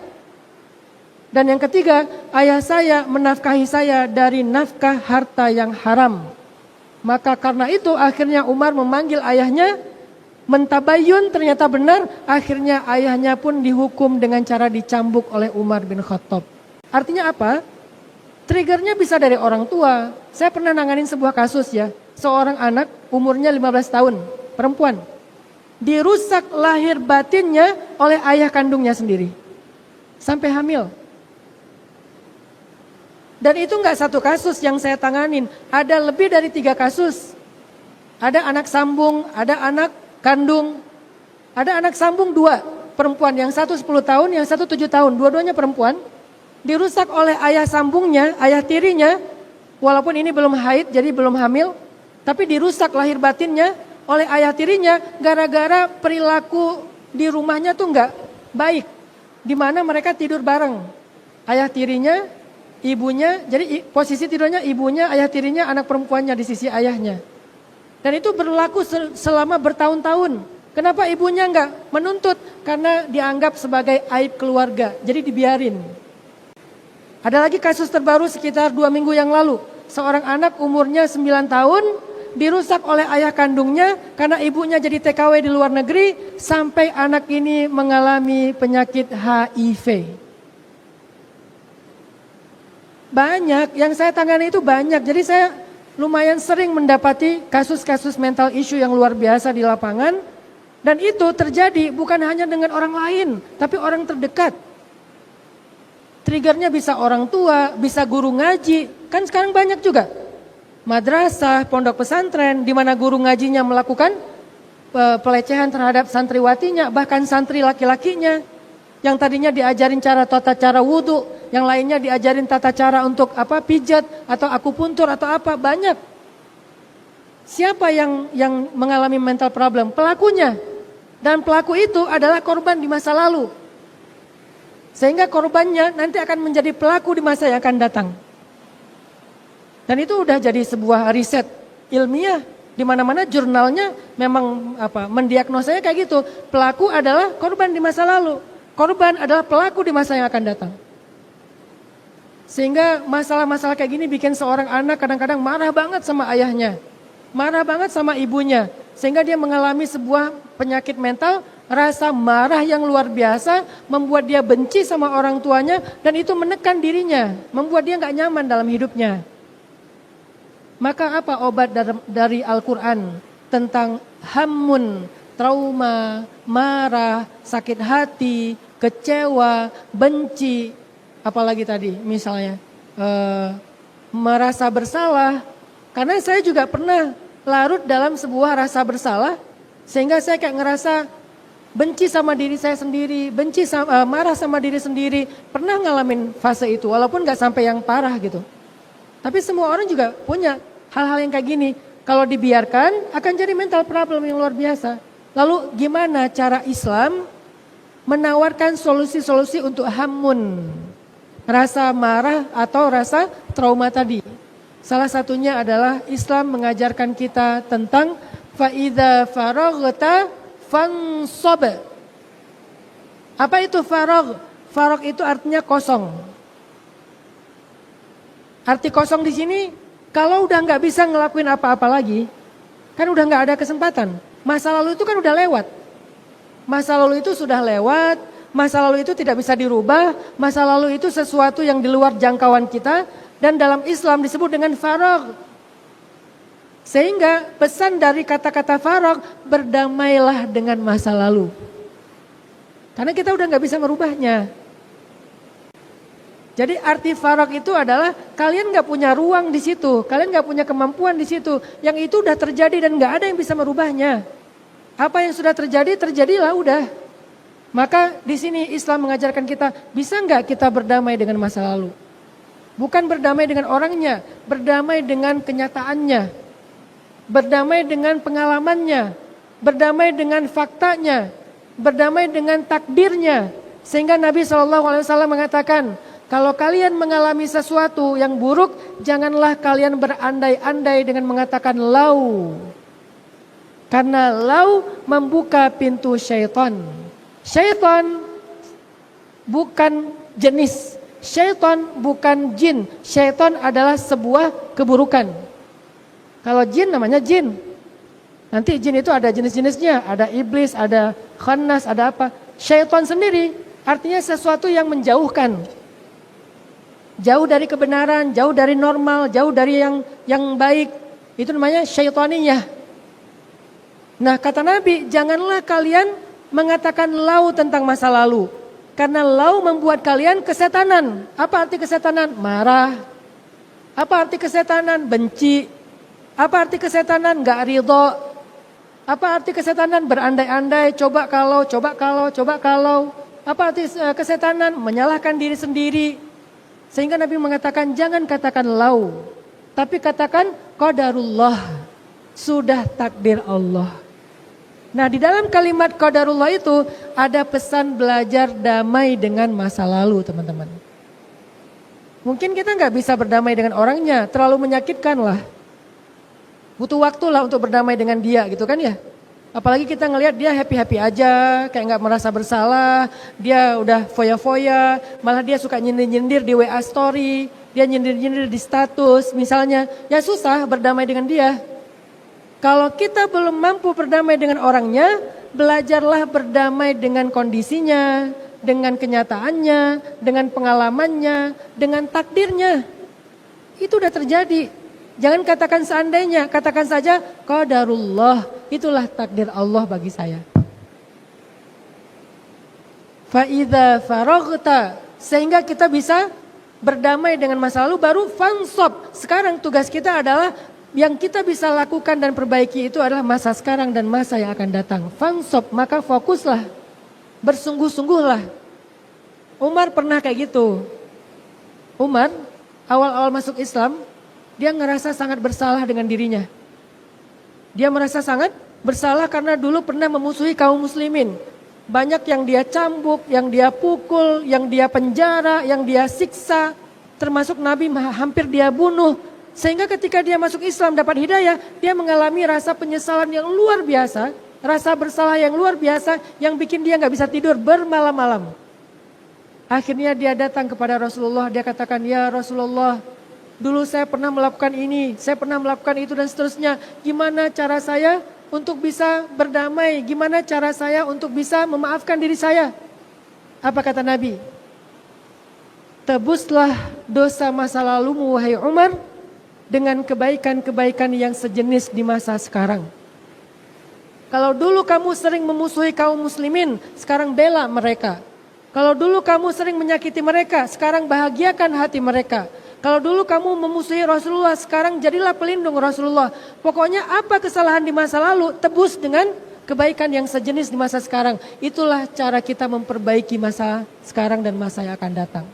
Dan yang ketiga, ayah saya menafkahi saya dari nafkah harta yang haram. Maka karena itu akhirnya Umar memanggil ayahnya, mentabayun ternyata benar, akhirnya ayahnya pun dihukum dengan cara dicambuk oleh Umar bin Khattab. Artinya apa? Triggernya bisa dari orang tua. Saya pernah nanganin sebuah kasus ya, seorang anak umurnya 15 tahun, perempuan. Dirusak lahir batinnya oleh ayah kandungnya sendiri. Sampai hamil. Dan itu enggak satu kasus yang saya tanganin, ada lebih dari 3 kasus. Ada anak sambung, ada anak kandung, ada anak sambung 2 perempuan, yang satu 10 tahun, yang satu 7 tahun, dua-duanya perempuan, dirusak oleh ayah sambungnya, ayah tirinya, walaupun ini belum haid jadi belum hamil, tapi dirusak lahir batinnya oleh ayah tirinya gara-gara perilaku di rumahnya tuh enggak baik, di mana mereka tidur bareng, ayah tirinya, ibunya, jadi posisi tidurnya ibunya, ayah tirinya, anak perempuannya di sisi ayahnya. Dan itu berlaku selama bertahun-tahun. Kenapa ibunya nggak menuntut? Karena dianggap sebagai aib keluarga, jadi dibiarin. Ada lagi kasus terbaru sekitar 2 minggu yang lalu. Seorang anak umurnya 9 tahun dirusak oleh ayah kandungnya karena ibunya jadi TKW di luar negeri sampai anak ini mengalami penyakit HIV. Banyak, yang saya tangani itu banyak. Jadi saya lumayan sering mendapati kasus-kasus mental issue yang luar biasa di lapangan. Dan itu terjadi bukan hanya dengan orang lain, tapi orang terdekat. Triggernya bisa orang tua, bisa guru ngaji. Kan sekarang banyak juga madrasah, pondok pesantren, di mana guru ngajinya melakukan pelecehan terhadap santriwatinya, bahkan santri laki-lakinya. Yang tadinya diajarin tata cara wudhu, yang lainnya diajarin tata cara untuk pijat atau akupuntur atau apa, banyak. Siapa yang mengalami mental problem? Pelakunya. Dan pelaku itu adalah korban di masa lalu. Sehingga korbannya nanti akan menjadi pelaku di masa yang akan datang. Dan itu udah jadi sebuah riset ilmiah. Di mana-mana jurnalnya memang mendiagnosanya kayak gitu. Pelaku adalah korban di masa lalu. Korban adalah pelaku di masa yang akan datang. Sehingga masalah-masalah kayak gini bikin seorang anak kadang-kadang marah banget sama ayahnya. Marah banget sama ibunya. Sehingga dia mengalami sebuah penyakit mental, rasa marah yang luar biasa, membuat dia benci sama orang tuanya, dan itu menekan dirinya, membuat dia gak nyaman dalam hidupnya. Maka apa obat dari Al-Quran tentang hammun, trauma, marah, sakit hati, kecewa, benci, apalagi tadi misalnya merasa bersalah. Karena saya juga pernah larut dalam sebuah rasa bersalah, sehingga saya kayak ngerasa benci sama diri saya sendiri, marah sama diri sendiri. Pernah ngalamin fase itu, walaupun gak sampai yang parah gitu. Tapi semua orang juga punya hal-hal yang kayak gini. Kalau dibiarkan akan jadi mental problem yang luar biasa. Lalu gimana cara Islam menawarkan solusi-solusi untuk hammun, rasa marah atau rasa trauma tadi? Salah satunya adalah Islam mengajarkan kita tentang fa'idha faraghta fansob. Apa itu faragh? Faragh itu artinya kosong. Arti kosong di sini, kalau udah nggak bisa ngelakuin apa-apa lagi, kan udah nggak ada kesempatan. Masa lalu itu kan udah lewat. Masa lalu itu sudah lewat. Masa lalu itu tidak bisa dirubah. Masa lalu itu sesuatu yang di luar jangkauan kita. Dan dalam Islam disebut dengan faragh. Sehingga pesan dari kata-kata faragh, berdamailah dengan masa lalu. Karena kita udah gak bisa merubahnya. Jadi arti faragh itu adalah kalian gak punya ruang di situ. Kalian gak punya kemampuan di situ. Yang itu udah terjadi dan gak ada yang bisa merubahnya. Apa yang sudah terjadi, terjadilah udah. Maka di sini Islam mengajarkan kita, bisa gak kita berdamai dengan masa lalu? Bukan berdamai dengan orangnya, berdamai dengan kenyataannya, berdamai dengan pengalamannya, berdamai dengan faktanya, berdamai dengan takdirnya. Sehingga Nabi SAW mengatakan, kalau kalian mengalami sesuatu yang buruk, janganlah kalian berandai-andai dengan mengatakan lau. Karena lau membuka pintu syaitan. Syaitan bukan jenis. Syaitan bukan jin, syaitan adalah sebuah keburukan. Kalau jin namanya jin. Nanti jin itu ada jenis-jenisnya, ada iblis, ada khannas, ada apa. Syaitan sendiri artinya sesuatu yang menjauhkan. Jauh dari kebenaran, jauh dari normal, jauh dari yang baik. Itu namanya syaitaniyah. Nah kata Nabi, janganlah kalian mengatakan lau tentang masa lalu. Karena lau membuat kalian kesetanan. Apa arti kesetanan? Marah. Apa arti kesetanan? Benci. Apa arti kesetanan? Gak ridho. Apa arti kesetanan? Berandai-andai, coba kalau. Apa arti kesetanan? Menyalahkan diri sendiri. Sehingga Nabi mengatakan jangan katakan lau. Tapi katakan qadarullah. Sudah takdir Allah. Nah di dalam kalimat qadarullah itu ada pesan belajar damai dengan masa lalu teman-teman. Mungkin kita nggak bisa berdamai dengan orangnya, terlalu menyakitkan lah. Butuh waktu lah untuk berdamai dengan dia gitu kan ya. Apalagi kita ngelihat dia happy-happy aja, kayak nggak merasa bersalah, dia udah foya-foya, malah dia suka nyindir-nyindir di WA story, dia nyindir-nyindir di status misalnya, ya susah berdamai dengan dia. Kalau kita belum mampu berdamai dengan orangnya, belajarlah berdamai dengan kondisinya, dengan kenyataannya, dengan pengalamannya, dengan takdirnya. Itu udah terjadi. Jangan katakan seandainya, katakan saja qadarullah, itulah takdir Allah bagi saya. Fa idza faraghta, sehingga kita bisa berdamai dengan masa lalu, baru fansob. Sekarang tugas kita adalah yang kita bisa lakukan dan perbaiki itu adalah masa sekarang dan masa yang akan datang. Fansob, maka fokuslah, bersungguh-sungguhlah. Umar pernah kayak gitu. Umar awal-awal masuk Islam, dia ngerasa sangat bersalah dengan dirinya. Dia merasa sangat bersalah karena dulu pernah memusuhi kaum muslimin. Banyak yang dia cambuk, yang dia pukul, yang dia penjara, yang dia siksa. Termasuk Nabi hampir dia bunuh. Sehingga ketika dia masuk Islam dapat hidayah, dia mengalami rasa penyesalan yang luar biasa. Rasa bersalah yang luar biasa yang bikin dia gak bisa tidur bermalam-malam. Akhirnya dia datang kepada Rasulullah, dia katakan, ya Rasulullah, dulu saya pernah melakukan ini, saya pernah melakukan itu dan seterusnya. Gimana cara saya untuk bisa berdamai? Gimana cara saya untuk bisa memaafkan diri saya? Apa kata Nabi? Tebuslah dosa masa lalumu wahai Umar dengan kebaikan-kebaikan yang sejenis di masa sekarang. Kalau dulu kamu sering memusuhi kaum muslimin, sekarang bela mereka. Kalau dulu kamu sering menyakiti mereka, sekarang bahagiakan hati mereka. Kalau dulu kamu memusuhi Rasulullah, sekarang jadilah pelindung Rasulullah. Pokoknya apa kesalahan di masa lalu, tebus dengan kebaikan yang sejenis di masa sekarang. Itulah cara kita memperbaiki masa sekarang dan masa yang akan datang.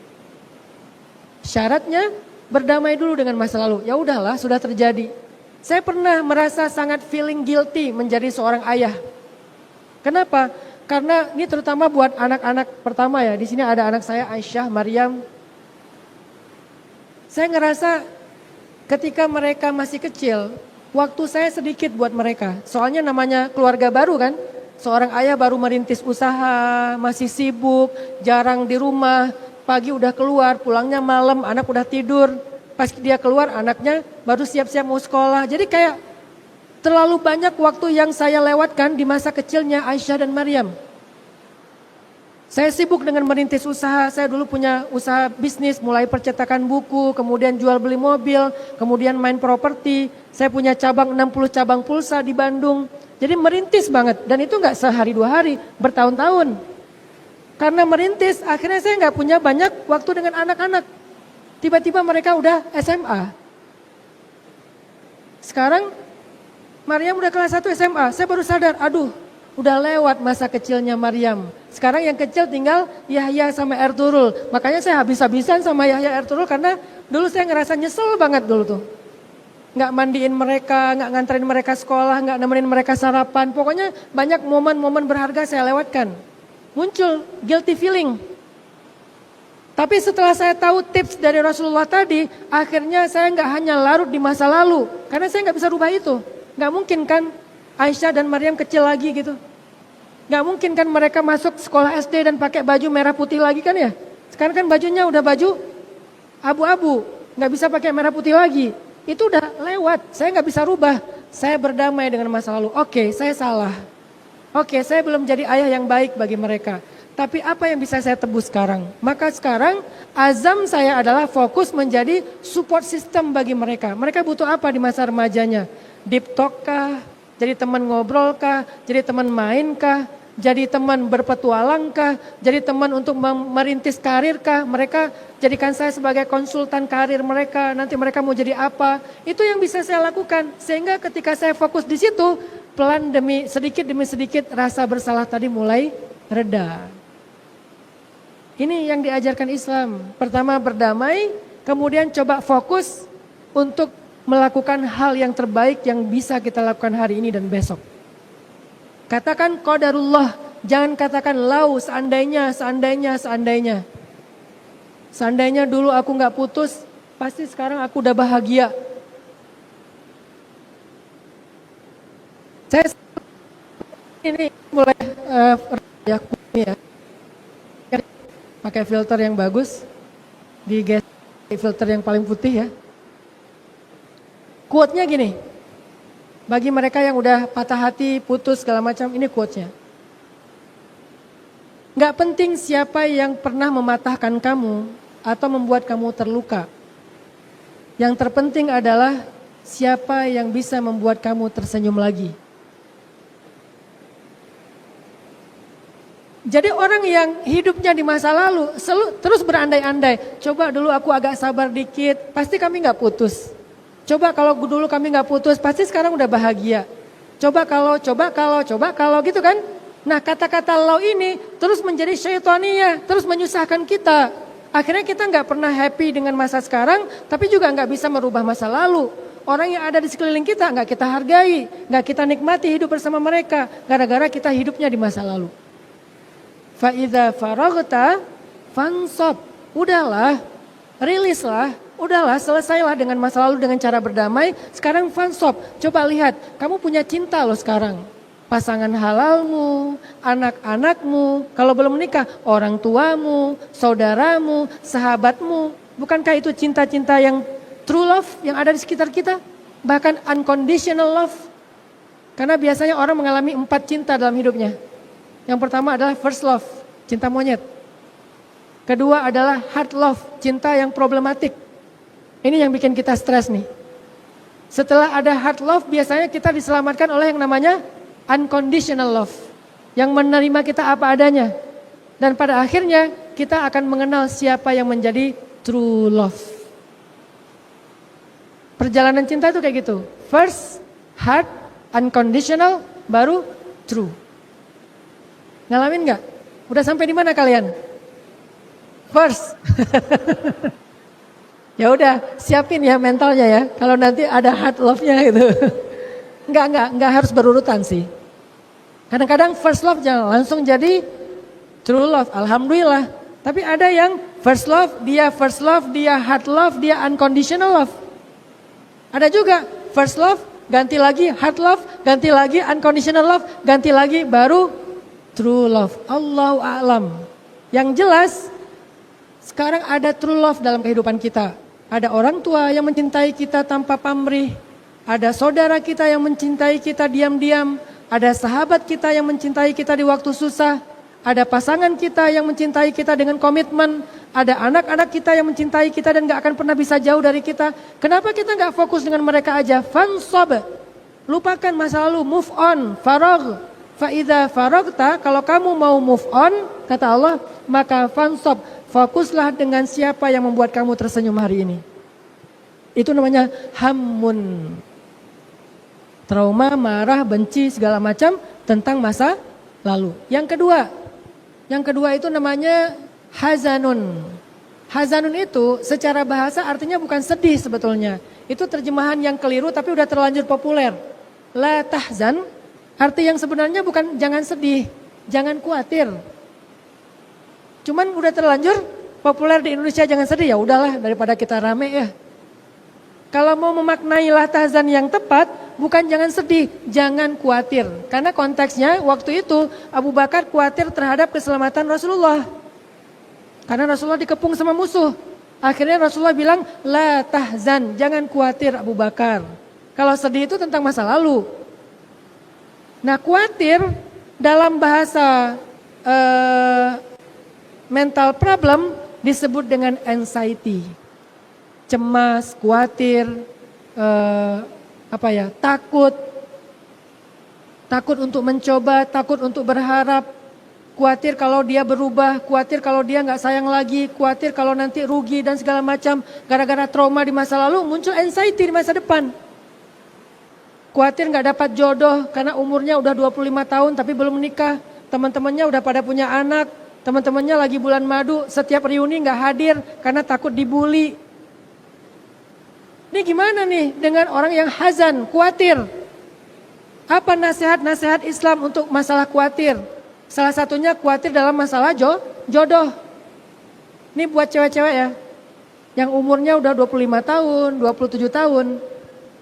Syaratnya berdamai dulu dengan masa lalu. Ya udahlah, sudah terjadi. Saya pernah merasa sangat feeling guilty menjadi seorang ayah. Kenapa? Karena ini terutama buat anak-anak pertama ya. Di sini ada anak saya Aisyah, Maryam. Saya ngerasa ketika mereka masih kecil, waktu saya sedikit buat mereka. Soalnya namanya keluarga baru kan. Seorang ayah baru merintis usaha, masih sibuk, jarang di rumah. Pagi udah keluar, pulangnya malam, anak udah tidur. Pas dia keluar, anaknya baru siap-siap mau sekolah. Jadi kayak terlalu banyak waktu yang saya lewatkan di masa kecilnya Aisyah dan Maryam. Saya sibuk dengan merintis usaha, saya dulu punya usaha bisnis, mulai percetakan buku, kemudian jual beli mobil, kemudian main properti. Saya punya cabang 60 cabang pulsa di Bandung. Jadi merintis banget, dan itu gak sehari dua hari, bertahun-tahun. Karena merintis, akhirnya saya gak punya banyak waktu dengan anak-anak. Tiba-tiba mereka udah SMA. Sekarang Maryam udah kelas 1 SMA, saya baru sadar, aduh udah lewat masa kecilnya Maryam. Sekarang yang kecil tinggal Yahya sama Ertuğrul. Makanya saya habis-habisan sama Yahya Ertuğrul karena dulu saya ngerasa nyesel banget dulu tuh. Nggak mandiin mereka, nggak nganterin mereka sekolah, nggak nemenin mereka sarapan. Pokoknya banyak momen-momen berharga saya lewatkan. Muncul guilty feeling. Tapi setelah saya tahu tips dari Rasulullah tadi, akhirnya saya nggak hanya larut di masa lalu. Karena saya nggak bisa rubah itu. Nggak mungkin kan Aisyah dan Maryam kecil lagi gitu. Gak mungkin kan mereka masuk sekolah SD dan pakai baju merah putih lagi kan ya. Sekarang kan bajunya udah baju abu-abu. Gak bisa pakai merah putih lagi. Itu udah lewat, saya gak bisa rubah. Saya berdamai dengan masa lalu. Oke, saya salah. Oke, saya belum jadi ayah yang baik bagi mereka. Tapi apa yang bisa saya tebus sekarang? Maka sekarang azam saya adalah fokus menjadi support system bagi mereka. Mereka butuh apa di masa remajanya? Deep talk kah? Jadi teman ngobrol kah? Jadi teman main kah? Jadi teman berpetualang kah? Jadi teman untuk merintis karir kah? Mereka jadikan saya sebagai konsultan karir mereka. Nanti mereka mau jadi apa? Itu yang bisa saya lakukan. Sehingga ketika saya fokus di situ, pelan demi sedikit rasa bersalah tadi mulai reda. Ini yang diajarkan Islam. Pertama berdamai, kemudian coba fokus untuk melakukan hal yang terbaik yang bisa kita lakukan hari ini dan besok. Katakan qadarullah, jangan katakan lau, seandainya. Seandainya dulu aku gak putus, pasti sekarang aku udah bahagia. Ini mulai ya ini ya. Pakai filter yang bagus, digeser filter yang paling putih ya. Quote-nya gini, bagi mereka yang udah patah hati, putus segala macam, ini quote-nya. Gak penting siapa yang pernah mematahkan kamu atau membuat kamu terluka. Yang terpenting adalah siapa yang bisa membuat kamu tersenyum lagi. Jadi orang yang hidupnya di masa lalu terus berandai-andai. Coba dulu aku agak sabar dikit, pasti kami gak putus. Coba kalau dulu kami gak putus, pasti sekarang udah bahagia. Coba kalau gitu kan. Nah kata-kata law ini terus menjadi syaitania, terus menyusahkan kita. Akhirnya kita gak pernah happy dengan masa sekarang, tapi juga gak bisa merubah masa lalu. Orang yang ada di sekeliling kita gak kita hargai, gak kita nikmati hidup bersama mereka. Gara-gara kita hidupnya di masa lalu. Fa'idha faraghta fansob. Udahlah, rilislah, udahlah selesailah dengan masa lalu dengan cara berdamai. Sekarang fansob, coba lihat, kamu punya cinta loh sekarang. Pasangan halalmu, anak-anakmu, kalau belum menikah, orang tuamu, saudaramu, sahabatmu. Bukankah itu cinta-cinta yang true love yang ada di sekitar kita? Bahkan unconditional love. Karena biasanya orang mengalami 4 cinta dalam hidupnya. Yang pertama adalah first love, cinta monyet. Kedua adalah hard love, cinta yang problematik. Ini yang bikin kita stres nih. Setelah ada hard love, biasanya kita diselamatkan oleh yang namanya unconditional love. Yang menerima kita apa adanya. Dan pada akhirnya kita akan mengenal siapa yang menjadi true love. Perjalanan cinta itu kayak gitu. First, hard, unconditional, baru true. Ngalamin gak? Udah sampai di mana kalian? First. Ya udah, siapin ya mentalnya ya. Kalau nanti ada hard love-nya gitu. Enggak harus berurutan sih. Kadang-kadang first love jangan langsung jadi true love. Alhamdulillah. Tapi ada yang first love, dia hard love, dia unconditional love. Ada juga first love, ganti lagi hard love, ganti lagi unconditional love, ganti lagi baru true love. Allahu a'lam. Yang jelas sekarang ada true love dalam kehidupan kita. Ada orang tua yang mencintai kita tanpa pamrih. Ada saudara kita yang mencintai kita diam-diam. Ada sahabat kita yang mencintai kita di waktu susah. Ada pasangan kita yang mencintai kita dengan komitmen. Ada anak-anak kita yang mencintai kita dan gak akan pernah bisa jauh dari kita. Kenapa kita gak fokus dengan mereka aja? Fansob. Lupakan masa lalu, move on, faragh. Fa'idha faragta, kalau kamu mau move on, kata Allah, maka fansob, fokuslah dengan siapa yang membuat kamu tersenyum hari ini. Itu namanya hammun. Trauma, marah, benci, segala macam tentang masa lalu. Yang kedua itu namanya hazanun. Hazanun itu secara bahasa artinya bukan sedih sebetulnya. Itu terjemahan yang keliru tapi udah terlanjur populer. La tahzan, arti yang sebenarnya bukan jangan sedih, jangan khawatir. Cuman udah terlanjur populer di Indonesia jangan sedih, ya udahlah daripada kita rame ya. Kalau mau memaknai la tahzan yang tepat, bukan jangan sedih, jangan khawatir. Karena konteksnya waktu itu Abu Bakar khawatir terhadap keselamatan Rasulullah. Karena Rasulullah dikepung sama musuh. Akhirnya Rasulullah bilang, la tahzan, jangan khawatir Abu Bakar. Kalau sedih itu tentang masa lalu. Nah khawatir dalam bahasa mental problem disebut dengan anxiety. Cemas, khawatir, takut untuk mencoba, takut untuk berharap, khawatir kalau dia berubah, khawatir kalau dia nggak sayang lagi, khawatir kalau nanti rugi dan segala macam. Gara-gara trauma di masa lalu muncul anxiety di masa depan. Khawatir nggak dapat jodoh karena umurnya udah 25 tahun tapi belum menikah. Teman-temannya udah pada punya anak, teman-temannya lagi bulan madu, setiap reuni nggak hadir karena takut dibully. Ini gimana nih dengan orang yang hazan, khawatir? Apa nasihat-nasihat Islam untuk masalah khawatir? Salah satunya khawatir dalam masalah jodoh. Ini buat cewek-cewek ya, yang umurnya udah 25 tahun, 27 tahun.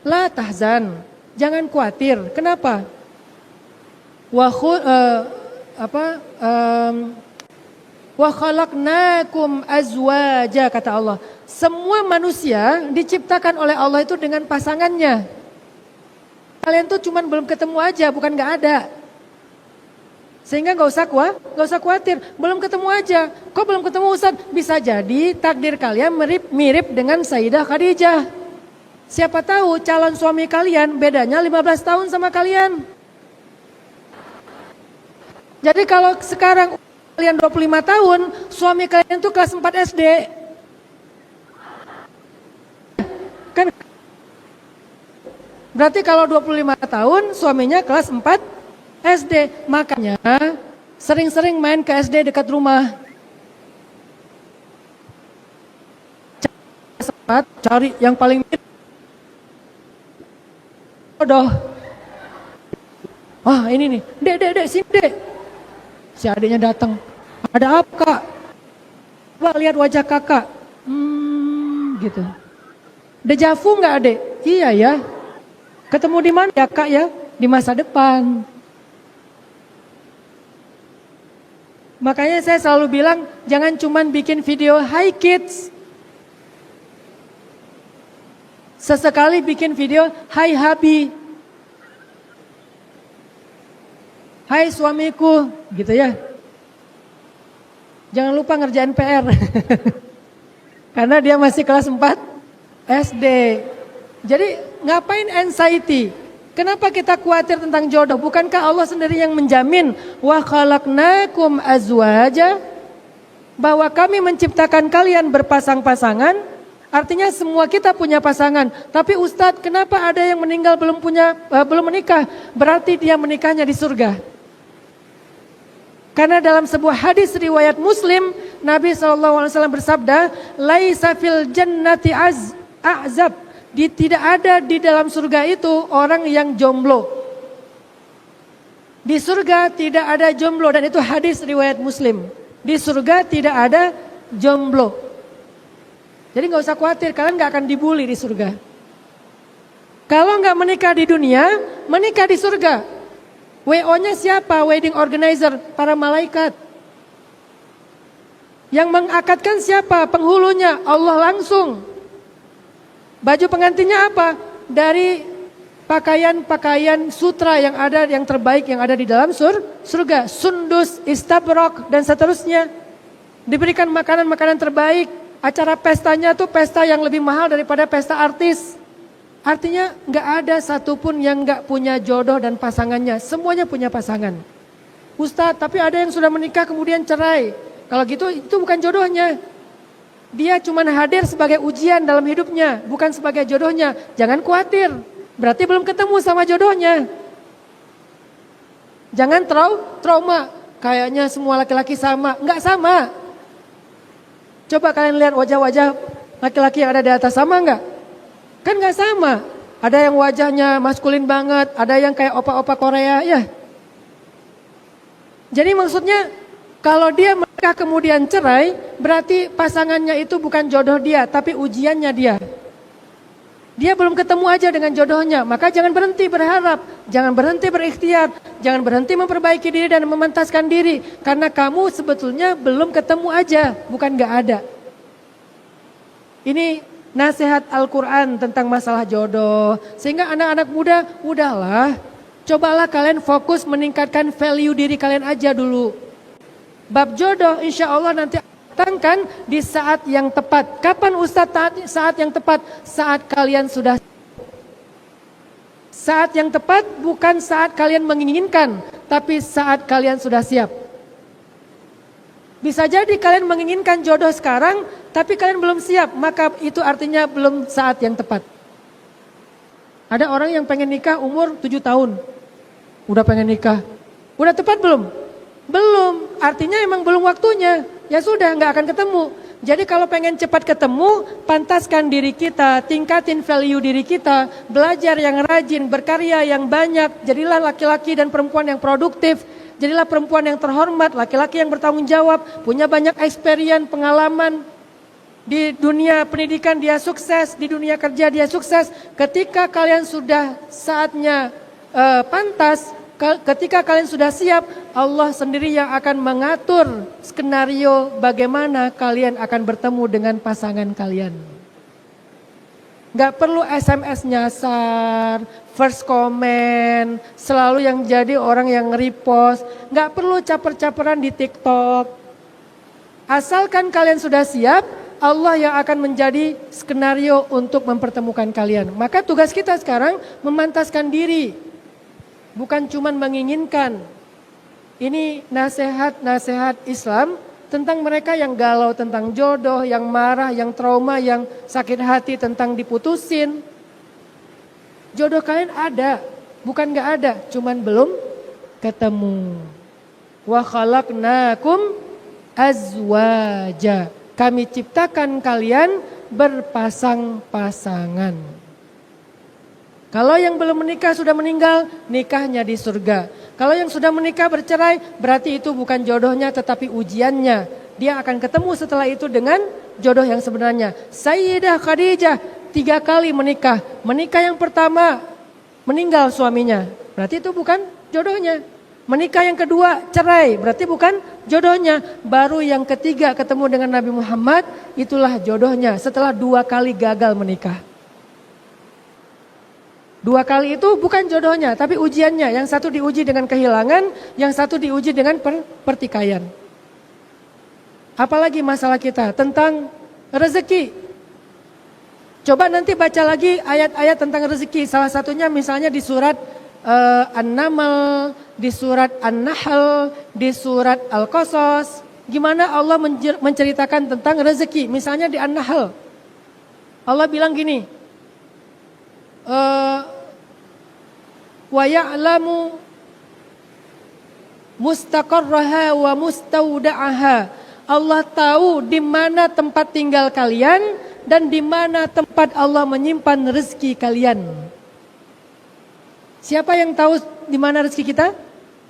La tahzan, jangan khawatir. Kenapa? wa wa khalaqnakum azwaja, kata Allah. Semua manusia diciptakan oleh Allah itu dengan pasangannya. Kalian tuh cuman belum ketemu aja, bukan nggak ada. Sehingga nggak usah khawatir, belum ketemu aja. Kok belum ketemu Ustaz? Bisa jadi takdir kalian mirip dengan Sayyidah Khadijah. Siapa tahu calon suami kalian bedanya 15 tahun sama kalian. Jadi kalau sekarang kalian 25 tahun, suami kalian tuh kelas 4 SD. Kan berarti kalau 25 tahun suaminya kelas 4 SD, makanya sering-sering main ke SD dekat rumah. Cari yang paling bodoh. Wah ini nih, dek, sini dek. Si adiknya datang. Ada apa kak? Coba lihat wajah kakak. Gitu. Dejavu nggak adek? Iya ya. Ketemu di mana ya kak ya? Di masa depan. Makanya saya selalu bilang, jangan cuman bikin video hi kids. Sesekali bikin video hi habi. Hai suamiku, gitu ya. Jangan lupa ngerjain PR. Karena dia masih kelas 4 SD. Jadi ngapain anxiety? Kenapa kita khawatir tentang jodoh? Bukankah Allah sendiri yang menjamin wa khalaqnakum azwaja, bahwa kami menciptakan kalian berpasang-pasangan? Artinya semua kita punya pasangan. Tapi Ustadz, kenapa ada yang meninggal belum menikah? Berarti dia menikahnya di surga. Karena dalam sebuah hadis riwayat Muslim, Nabi SAW bersabda, laisa fil jannati azab. Tidak ada di dalam surga itu orang yang jomblo. Di surga tidak ada jomblo, dan itu hadis riwayat Muslim. Di surga tidak ada jomblo. Jadi nggak usah khawatir, kalian nggak akan dibully di surga. Kalau nggak menikah di dunia, menikah di surga. WO-nya siapa? Wedding organizer, para malaikat. Yang mengakadkan siapa? Penghulunya, Allah langsung. Baju pengantinnya apa? Dari pakaian-pakaian sutra yang ada, yang terbaik yang ada di dalam surga. Sundus, istabrok, dan seterusnya. Diberikan makanan-makanan terbaik. Acara pestanya tuh pesta yang lebih mahal daripada pesta artis. Artinya nggak ada satupun yang nggak punya jodoh dan pasangannya. Semuanya punya pasangan. Ustadz, tapi ada yang sudah menikah kemudian cerai. Kalau gitu itu bukan jodohnya. Dia cuma hadir sebagai ujian dalam hidupnya, bukan sebagai jodohnya. Jangan khawatir, berarti belum ketemu sama jodohnya. Jangan trauma, kayaknya semua laki-laki sama. Enggak sama. Coba kalian lihat wajah-wajah laki-laki yang ada di atas, sama enggak? Kan enggak sama. Ada yang wajahnya maskulin banget, ada yang kayak opa-opa Korea, ya. Jadi maksudnya kalau dia menikah kemudian cerai, berarti pasangannya itu bukan jodoh dia, tapi ujiannya dia. Dia belum ketemu aja dengan jodohnya, maka jangan berhenti berharap, jangan berhenti berikhtiar, jangan berhenti memperbaiki diri dan memantaskan diri. Karena kamu sebetulnya belum ketemu aja, bukan gak ada. Ini nasihat Al-Quran tentang masalah jodoh. Sehingga anak-anak muda, udahlah, cobalah kalian fokus meningkatkan value diri kalian aja dulu. Bab jodoh insya Allah nanti datangkan di saat yang tepat. Kapan Ustadz saat yang tepat? Saat kalian sudah. Saat yang tepat bukan saat kalian menginginkan, tapi saat kalian sudah siap. Bisa jadi kalian menginginkan jodoh sekarang, tapi kalian belum siap, maka itu artinya belum saat yang tepat. Ada orang yang pengen nikah umur 7 tahun. Udah pengen nikah. Udah tepat belum? Belum, artinya emang belum waktunya. Ya sudah, nggak akan ketemu. Jadi kalau pengen cepat ketemu, pantaskan diri kita, tingkatin value diri kita, belajar yang rajin, berkarya yang banyak, jadilah laki-laki dan perempuan yang produktif, jadilah perempuan yang terhormat, laki-laki yang bertanggung jawab, punya banyak experience, pengalaman. Di dunia pendidikan dia sukses, di dunia kerja dia sukses. Ketika kalian sudah saatnya pantas, ketika kalian sudah siap, Allah sendiri yang akan mengatur skenario bagaimana kalian akan bertemu dengan pasangan kalian. Gak perlu SMS nyasar, first comment, selalu yang jadi orang yang repost. Gak perlu caper-caperan di TikTok. Asalkan kalian sudah siap, Allah yang akan menjadi skenario untuk mempertemukan kalian. Maka tugas kita sekarang memantaskan diri. Bukan cuma menginginkan. Ini nasihat-nasihat Islam tentang mereka yang galau tentang jodoh, yang marah, yang trauma, yang sakit hati tentang diputusin. Jodoh kalian ada, bukan gak ada, cuman belum ketemu. Wa khalaqnakum azwaja. Kami ciptakan kalian berpasang-pasangan. Kalau yang belum menikah sudah meninggal, nikahnya di surga. Kalau yang sudah menikah bercerai, berarti itu bukan jodohnya tetapi ujiannya. Dia akan ketemu setelah itu dengan jodoh yang sebenarnya. Sayyidah Khadijah 3 kali menikah. Menikah yang pertama, meninggal suaminya. Berarti itu bukan jodohnya. Menikah yang kedua, cerai. Berarti bukan jodohnya. Baru yang ketiga ketemu dengan Nabi Muhammad, itulah jodohnya. Setelah 2 kali gagal menikah. 2 kali itu bukan jodohnya, tapi ujiannya. Yang satu diuji dengan kehilangan, yang satu diuji dengan pertikaian. Apalagi masalah kita tentang rezeki. Coba nanti baca lagi ayat-ayat tentang rezeki. Salah satunya misalnya di surat An-Naml, di surat An-Nahl, di surat Al-Qasas. Gimana Allah menceritakan tentang rezeki. Misalnya di An-Nahl. Allah bilang gini. Wa ya'lamu mustaqarraha wa mustawda'aha. Allah tahu di mana tempat tinggal kalian dan di mana tempat Allah menyimpan rezeki kalian. Siapa yang tahu di mana rezeki kita?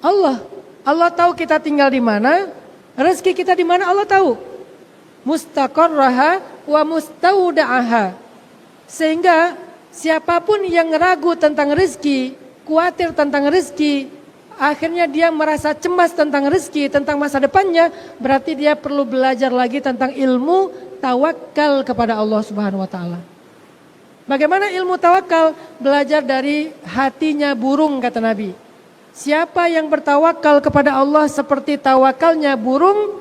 Allah. Allah tahu kita tinggal di mana, rezeki kita di mana Allah tahu. Mustaqarraha wa mustawda'aha. Sehingga siapapun yang ragu tentang rezeki, khawatir tentang rezeki, akhirnya dia merasa cemas tentang rezeki, tentang masa depannya, berarti dia perlu belajar lagi tentang ilmu tawakal kepada Allah Subhanahu wa taala. Bagaimana ilmu tawakal? Belajar dari hatinya burung, kata Nabi. Siapa yang bertawakal kepada Allah seperti tawakalnya burung,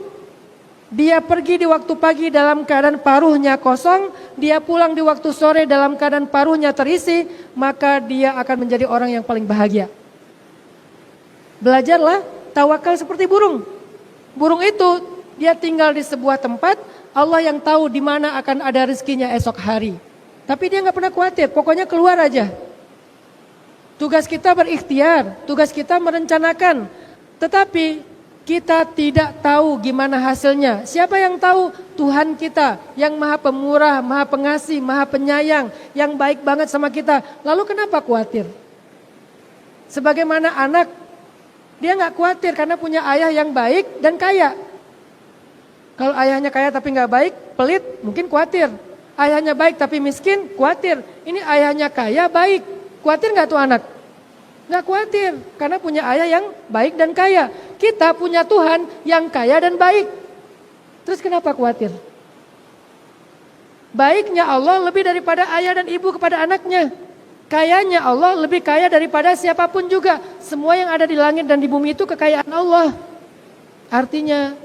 dia pergi di waktu pagi dalam keadaan paruhnya kosong, dia pulang di waktu sore dalam keadaan paruhnya terisi, maka dia akan menjadi orang yang paling bahagia. Belajarlah tawakal seperti burung. Burung itu dia tinggal di sebuah tempat, Allah yang tahu di mana akan ada rezekinya esok hari. Tapi dia nggak pernah khawatir, pokoknya keluar aja. Tugas kita berikhtiar, tugas kita merencanakan. Tetapi kita tidak tahu gimana hasilnya. Siapa yang tahu? Tuhan kita yang maha pemurah, maha pengasih, maha penyayang, yang baik banget sama kita. Lalu kenapa khawatir? Sebagaimana anak, dia gak khawatir karena punya ayah yang baik dan kaya. Kalau ayahnya kaya tapi gak baik, pelit, mungkin khawatir. Ayahnya baik tapi miskin, khawatir. Ini ayahnya kaya, baik. Khawatir gak tuh anak? Gak khawatir karena punya ayah yang baik dan kaya. Kita punya Tuhan yang kaya dan baik. Terus kenapa khawatir? Baiknya Allah lebih daripada ayah dan ibu kepada anaknya. Kayanya Allah lebih kaya daripada siapapun juga. Semua yang ada di langit dan di bumi itu kekayaan Allah. Artinya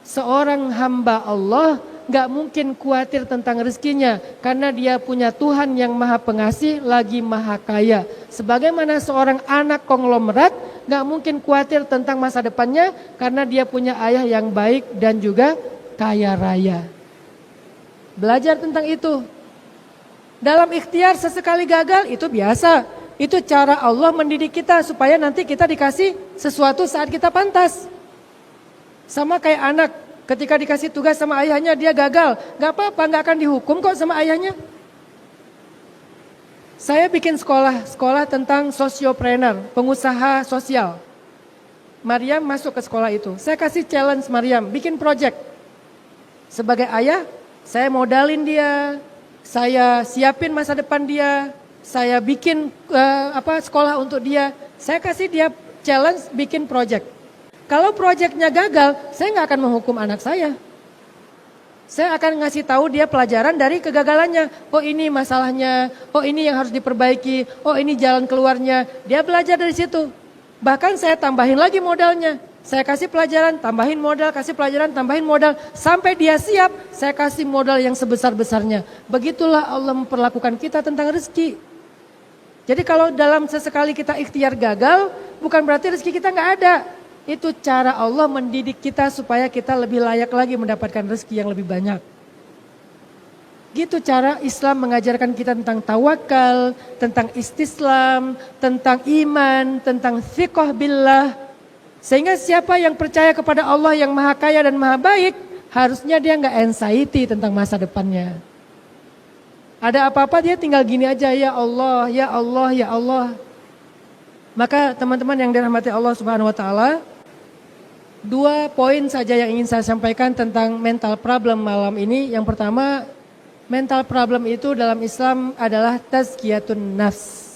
seorang hamba Allah gak mungkin khawatir tentang rezekinya, karena dia punya Tuhan yang maha pengasih lagi maha kaya. Sebagaimana seorang anak konglomerat gak mungkin khawatir tentang masa depannya, karena dia punya ayah yang baik dan juga kaya raya. Belajar tentang itu. Dalam ikhtiar sesekali gagal itu biasa. Itu cara Allah mendidik kita supaya nanti kita dikasih sesuatu saat kita pantas. Sama kayak anak. Ketika dikasih tugas sama ayahnya dia gagal, gak apa-apa, gak akan dihukum kok sama ayahnya. Saya bikin sekolah tentang sosiopreneur, pengusaha sosial. Maryam masuk ke sekolah itu. Saya kasih challenge Maryam, bikin project. Sebagai ayah, saya modalin dia, saya siapin masa depan dia, saya bikin sekolah untuk dia. Saya kasih dia challenge bikin project. Kalau projectnya gagal, saya nggak akan menghukum anak saya. Saya akan ngasih tahu dia pelajaran dari kegagalannya. Oh ini masalahnya, oh ini yang harus diperbaiki, oh ini jalan keluarnya. Dia belajar dari situ. Bahkan saya tambahin lagi modalnya. Saya kasih pelajaran, tambahin modal, kasih pelajaran, tambahin modal. Sampai dia siap, saya kasih modal yang sebesar-besarnya. Begitulah Allah memperlakukan kita tentang rezeki. Jadi kalau dalam sesekali kita ikhtiar gagal, bukan berarti rezeki kita nggak ada. Itu cara Allah mendidik kita supaya kita lebih layak lagi mendapatkan rezeki yang lebih banyak. Gitu cara Islam mengajarkan kita tentang tawakal, tentang istislam, tentang iman, tentang thiqah billah. Sehingga siapa yang percaya kepada Allah yang maha kaya dan maha baik, harusnya dia nggak anxiety tentang masa depannya. Ada apa-apa dia tinggal gini aja, ya Allah, ya Allah, ya Allah. Maka teman-teman yang dirahmati Allah Subhanahu wa taala, 2 poin saja yang ingin saya sampaikan tentang mental problem malam ini. Yang pertama, mental problem itu dalam Islam adalah tazkiyatun nafs.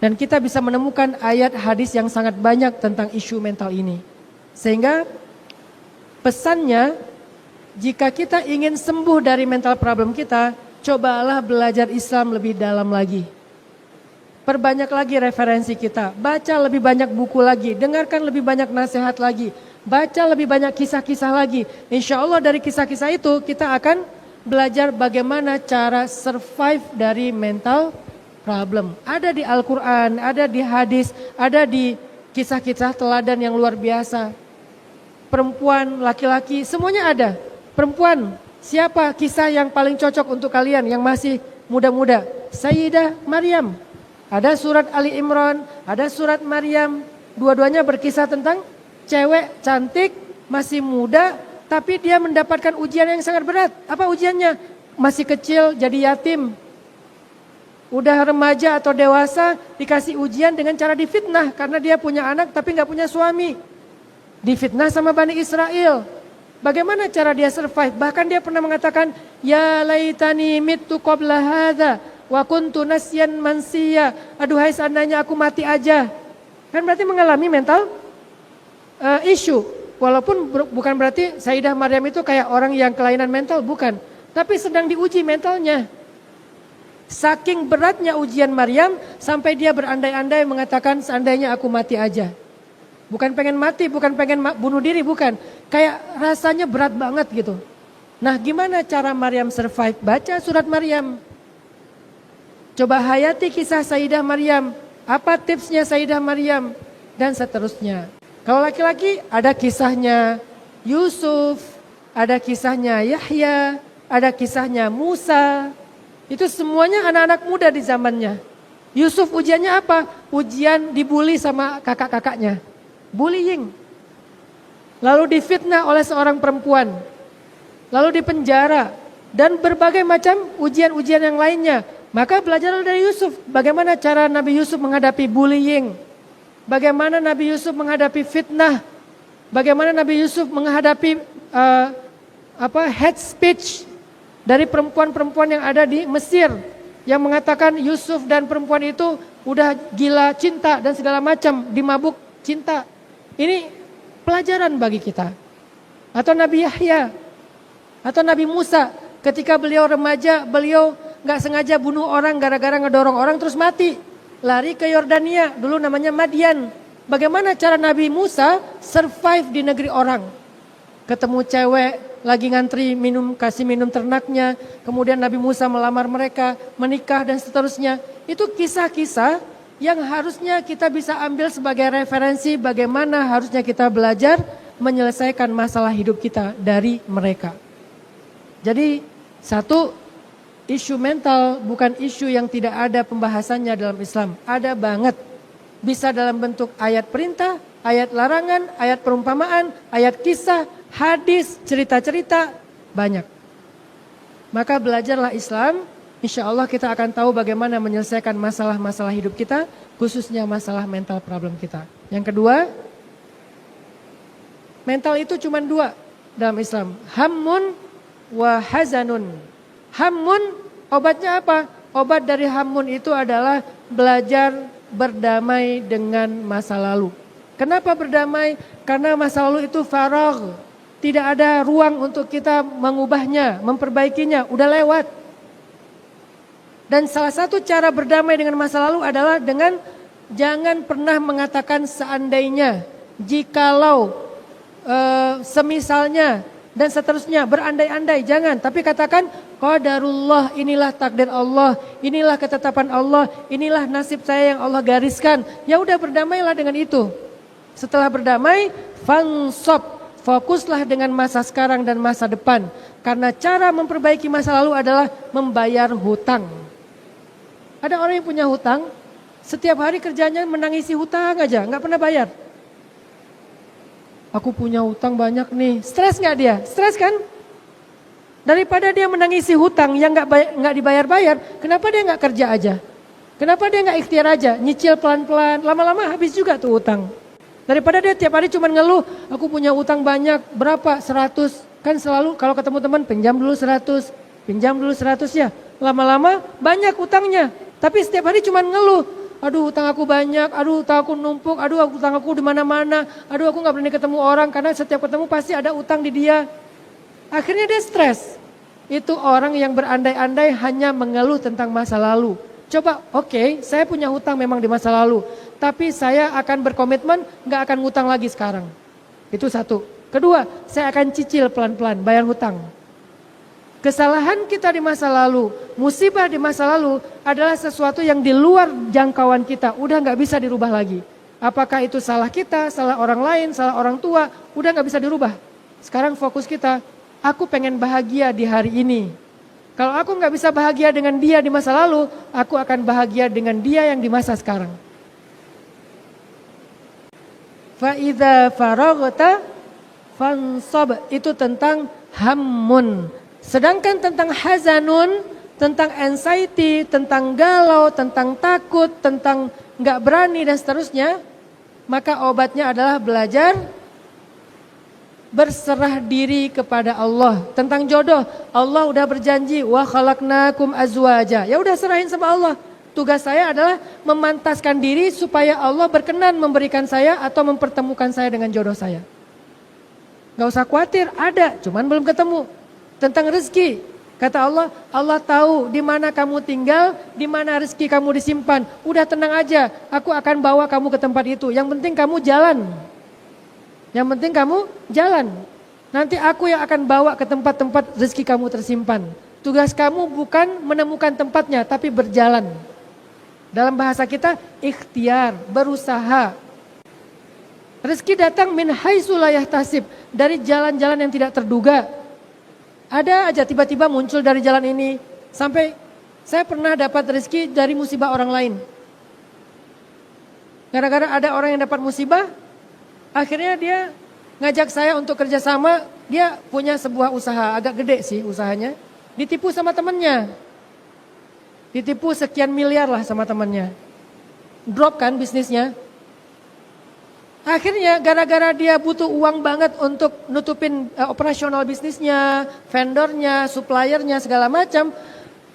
Dan kita bisa menemukan ayat hadis yang sangat banyak tentang isu mental ini. Sehingga pesannya, jika kita ingin sembuh dari mental problem kita, cobalah belajar Islam lebih dalam lagi. Perbanyak lagi referensi kita, baca lebih banyak buku lagi, dengarkan lebih banyak nasihat lagi, baca lebih banyak kisah-kisah lagi. Insya Allah dari kisah-kisah itu kita akan belajar bagaimana cara survive dari mental problem. Ada di Al-Quran, ada di hadis, ada di kisah-kisah teladan yang luar biasa. Perempuan, laki-laki, semuanya ada. Perempuan, siapa kisah yang paling cocok untuk kalian yang masih muda-muda? Sayyidah Maryam. Ada surat Ali Imran, ada surat Maryam. Dua-duanya berkisah tentang cewek cantik, masih muda, tapi dia mendapatkan ujian yang sangat berat. Apa ujiannya? Masih kecil jadi yatim. Udah remaja atau dewasa dikasih ujian dengan cara difitnah. Karena dia punya anak tapi gak punya suami. Difitnah sama Bani Israel. Bagaimana cara dia survive? Bahkan dia pernah mengatakan, ya laitani mittu qabla hadha wa kuntu nasyan mansiya. Aduhai seandainya aku mati aja. Kan berarti mengalami mental issue. Walaupun bukan berarti Sayyidah Maryam itu kayak orang yang kelainan mental, bukan. Tapi sedang diuji mentalnya. Saking beratnya ujian Maryam sampai dia berandai-andai mengatakan seandainya aku mati aja. Bukan pengen mati, bukan pengen bunuh diri, bukan. Kayak rasanya berat banget gitu. Nah gimana cara Maryam survive? Baca surat Maryam. Coba hayati kisah Sayyidah Maryam. Apa tipsnya Sayyidah Maryam? Dan seterusnya. Kalau laki-laki ada kisahnya Yusuf, ada kisahnya Yahya, ada kisahnya Musa. Itu semuanya anak-anak muda di zamannya. Yusuf ujiannya apa? Ujian dibully sama kakak-kakaknya. Bullying. Lalu difitnah oleh seorang perempuan. Lalu dipenjara. Dan berbagai macam ujian-ujian yang lainnya. Maka belajarlah dari Yusuf. Bagaimana cara Nabi Yusuf menghadapi bullying. Bagaimana Nabi Yusuf menghadapi fitnah. Bagaimana Nabi Yusuf menghadapi hate speech. Dari perempuan-perempuan yang ada di Mesir. Yang mengatakan Yusuf dan perempuan itu udah gila cinta dan segala macam. Dimabuk cinta. Ini pelajaran bagi kita. Atau Nabi Yahya. Atau Nabi Musa. Ketika beliau remaja, beliau gak sengaja bunuh orang gara-gara ngedorong orang terus mati. Lari ke Yordania, dulu namanya Madian. Bagaimana cara Nabi Musa survive di negeri orang? Ketemu cewek, lagi ngantri kasih minum ternaknya. Kemudian Nabi Musa melamar mereka, menikah dan seterusnya. Itu kisah-kisah yang harusnya kita bisa ambil sebagai referensi bagaimana harusnya kita belajar menyelesaikan masalah hidup kita dari mereka. Jadi satu, isu mental bukan isu yang tidak ada pembahasannya dalam Islam. Ada banget. Bisa dalam bentuk ayat perintah, ayat larangan, ayat perumpamaan, ayat kisah, hadis, cerita-cerita, banyak. Maka belajarlah Islam, insya Allah kita akan tahu bagaimana menyelesaikan masalah-masalah hidup kita, khususnya masalah mental problem kita. Yang kedua, mental itu cuma 2 dalam Islam. Hammun wa hazanun. Hammun, obatnya apa? Obat dari hammun itu adalah belajar berdamai dengan masa lalu. Kenapa berdamai? Karena masa lalu itu faragh. Tidak ada ruang untuk kita mengubahnya, memperbaikinya, udah lewat. Dan salah satu cara berdamai dengan masa lalu adalah dengan jangan pernah mengatakan seandainya, jikalau, semisalnya, dan seterusnya, berandai-andai, jangan. Tapi katakan, qadarullah, inilah takdir Allah, inilah ketetapan Allah, inilah nasib saya yang Allah gariskan. Ya udah, berdamailah dengan itu. Setelah berdamai, fansab, fokuslah dengan masa sekarang dan masa depan. Karena cara memperbaiki masa lalu adalah membayar hutang. Ada orang yang punya hutang, setiap hari kerjanya menangisi hutang aja, nggak pernah bayar. Aku punya hutang banyak nih, stres nggak dia? Stres kan? Daripada dia menangisi hutang yang nggak dibayar-bayar, kenapa dia nggak kerja aja? Kenapa dia nggak ikhtiar aja, nyicil pelan-pelan, lama-lama habis juga tuh hutang. Daripada dia tiap hari cuma ngeluh, aku punya utang banyak, berapa? 100. Kan selalu kalau ketemu teman, pinjam dulu 100, pinjam dulu 100 ya. Lama-lama banyak utangnya. Tapi setiap hari cuma ngeluh, aduh utang aku banyak, aduh utang aku numpuk, aduh utang aku di mana-mana, aduh aku gak berani ketemu orang karena setiap ketemu pasti ada utang di dia. Akhirnya dia stres. Itu orang yang berandai-andai hanya mengeluh tentang masa lalu. Coba, oke, saya punya hutang memang di masa lalu. Tapi saya akan berkomitmen gak akan ngutang lagi sekarang. Itu satu. Kedua, saya akan cicil pelan-pelan bayar hutang. Kesalahan kita di masa lalu, musibah di masa lalu adalah sesuatu yang di luar jangkauan kita. Udah gak bisa dirubah lagi. Apakah itu salah kita, salah orang lain, salah orang tua, udah gak bisa dirubah. Sekarang fokus kita, aku pengen bahagia di hari ini. Kalau aku gak bisa bahagia dengan dia di masa lalu, aku akan bahagia dengan dia yang di masa sekarang. Fa'idha faraghta fansab, itu tentang hammun. Sedangkan tentang hazanun, tentang anxiety, tentang galau, tentang takut, tentang gak berani dan seterusnya, maka obatnya adalah belajar berserah diri kepada Allah. Tentang jodoh, Allah udah berjanji, wa khalaqnakum azwaja. Ya udah serahin sama Allah. Tugas saya adalah memantaskan diri supaya Allah berkenan memberikan saya atau mempertemukan saya dengan jodoh saya. Gak usah khawatir, ada, cuman belum ketemu. Tentang rezeki, kata Allah, Allah tahu di mana kamu tinggal, di mana rezeki kamu disimpan. Udah tenang aja, aku akan bawa kamu ke tempat itu. Yang penting kamu jalan. Yang penting kamu jalan. Nanti aku yang akan bawa ke tempat-tempat rezeki kamu tersimpan. Tugas kamu bukan menemukan tempatnya, tapi berjalan. Dalam bahasa kita, ikhtiar, berusaha. Rezeki datang min haitsu la yahtasib, dari jalan-jalan yang tidak terduga. Ada aja tiba-tiba muncul dari jalan ini. Sampai saya pernah dapat rezeki dari musibah orang lain. Gara-gara ada orang yang dapat musibah, akhirnya dia ngajak saya untuk kerjasama. Dia punya sebuah usaha, agak gede sih usahanya. Ditipu sama temennya. Ditipu sekian miliar lah sama temennya. Drop kan bisnisnya. Akhirnya gara-gara dia butuh uang banget untuk nutupin operasional bisnisnya, vendornya, suppliernya segala macam.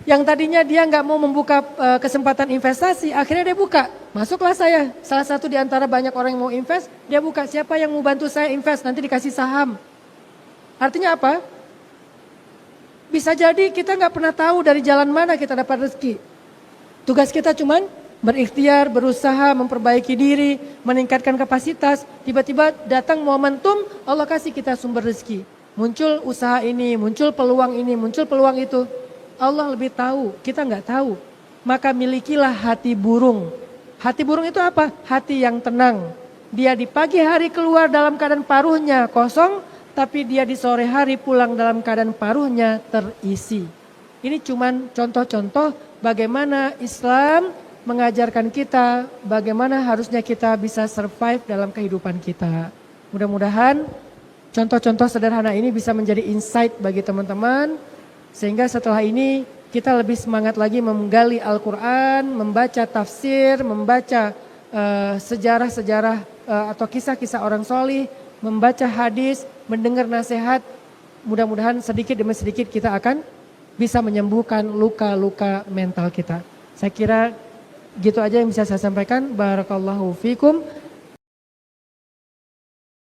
Yang tadinya dia nggak mau membuka kesempatan investasi, akhirnya dia buka. Masuklah saya, salah satu di antara banyak orang yang mau invest, dia buka, siapa yang mau bantu saya invest, nanti dikasih saham. Artinya apa? Bisa jadi kita nggak pernah tahu dari jalan mana kita dapat rezeki. Tugas kita cuman berikhtiar, berusaha, memperbaiki diri, meningkatkan kapasitas. Tiba-tiba datang momentum, Allah kasih kita sumber rezeki. Muncul usaha ini, muncul peluang ini, muncul peluang itu. Allah lebih tahu, kita nggak tahu. Maka milikilah hati burung. Hati burung itu apa? Hati yang tenang. Dia di pagi hari keluar dalam keadaan paruhnya kosong, tapi dia di sore hari pulang dalam keadaan paruhnya terisi. Ini cuman contoh-contoh bagaimana Islam mengajarkan kita bagaimana harusnya kita bisa survive dalam kehidupan kita. Mudah-mudahan contoh-contoh sederhana ini bisa menjadi insight bagi teman-teman. Sehingga setelah ini kita lebih semangat lagi menggali Al-Quran, membaca tafsir, membaca sejarah-sejarah atau kisah-kisah orang solih, membaca hadis, mendengar nasihat. Mudah-mudahan sedikit demi sedikit kita akan bisa menyembuhkan luka-luka mental kita. Saya kira gitu aja yang bisa saya sampaikan. Barakallahu fikum.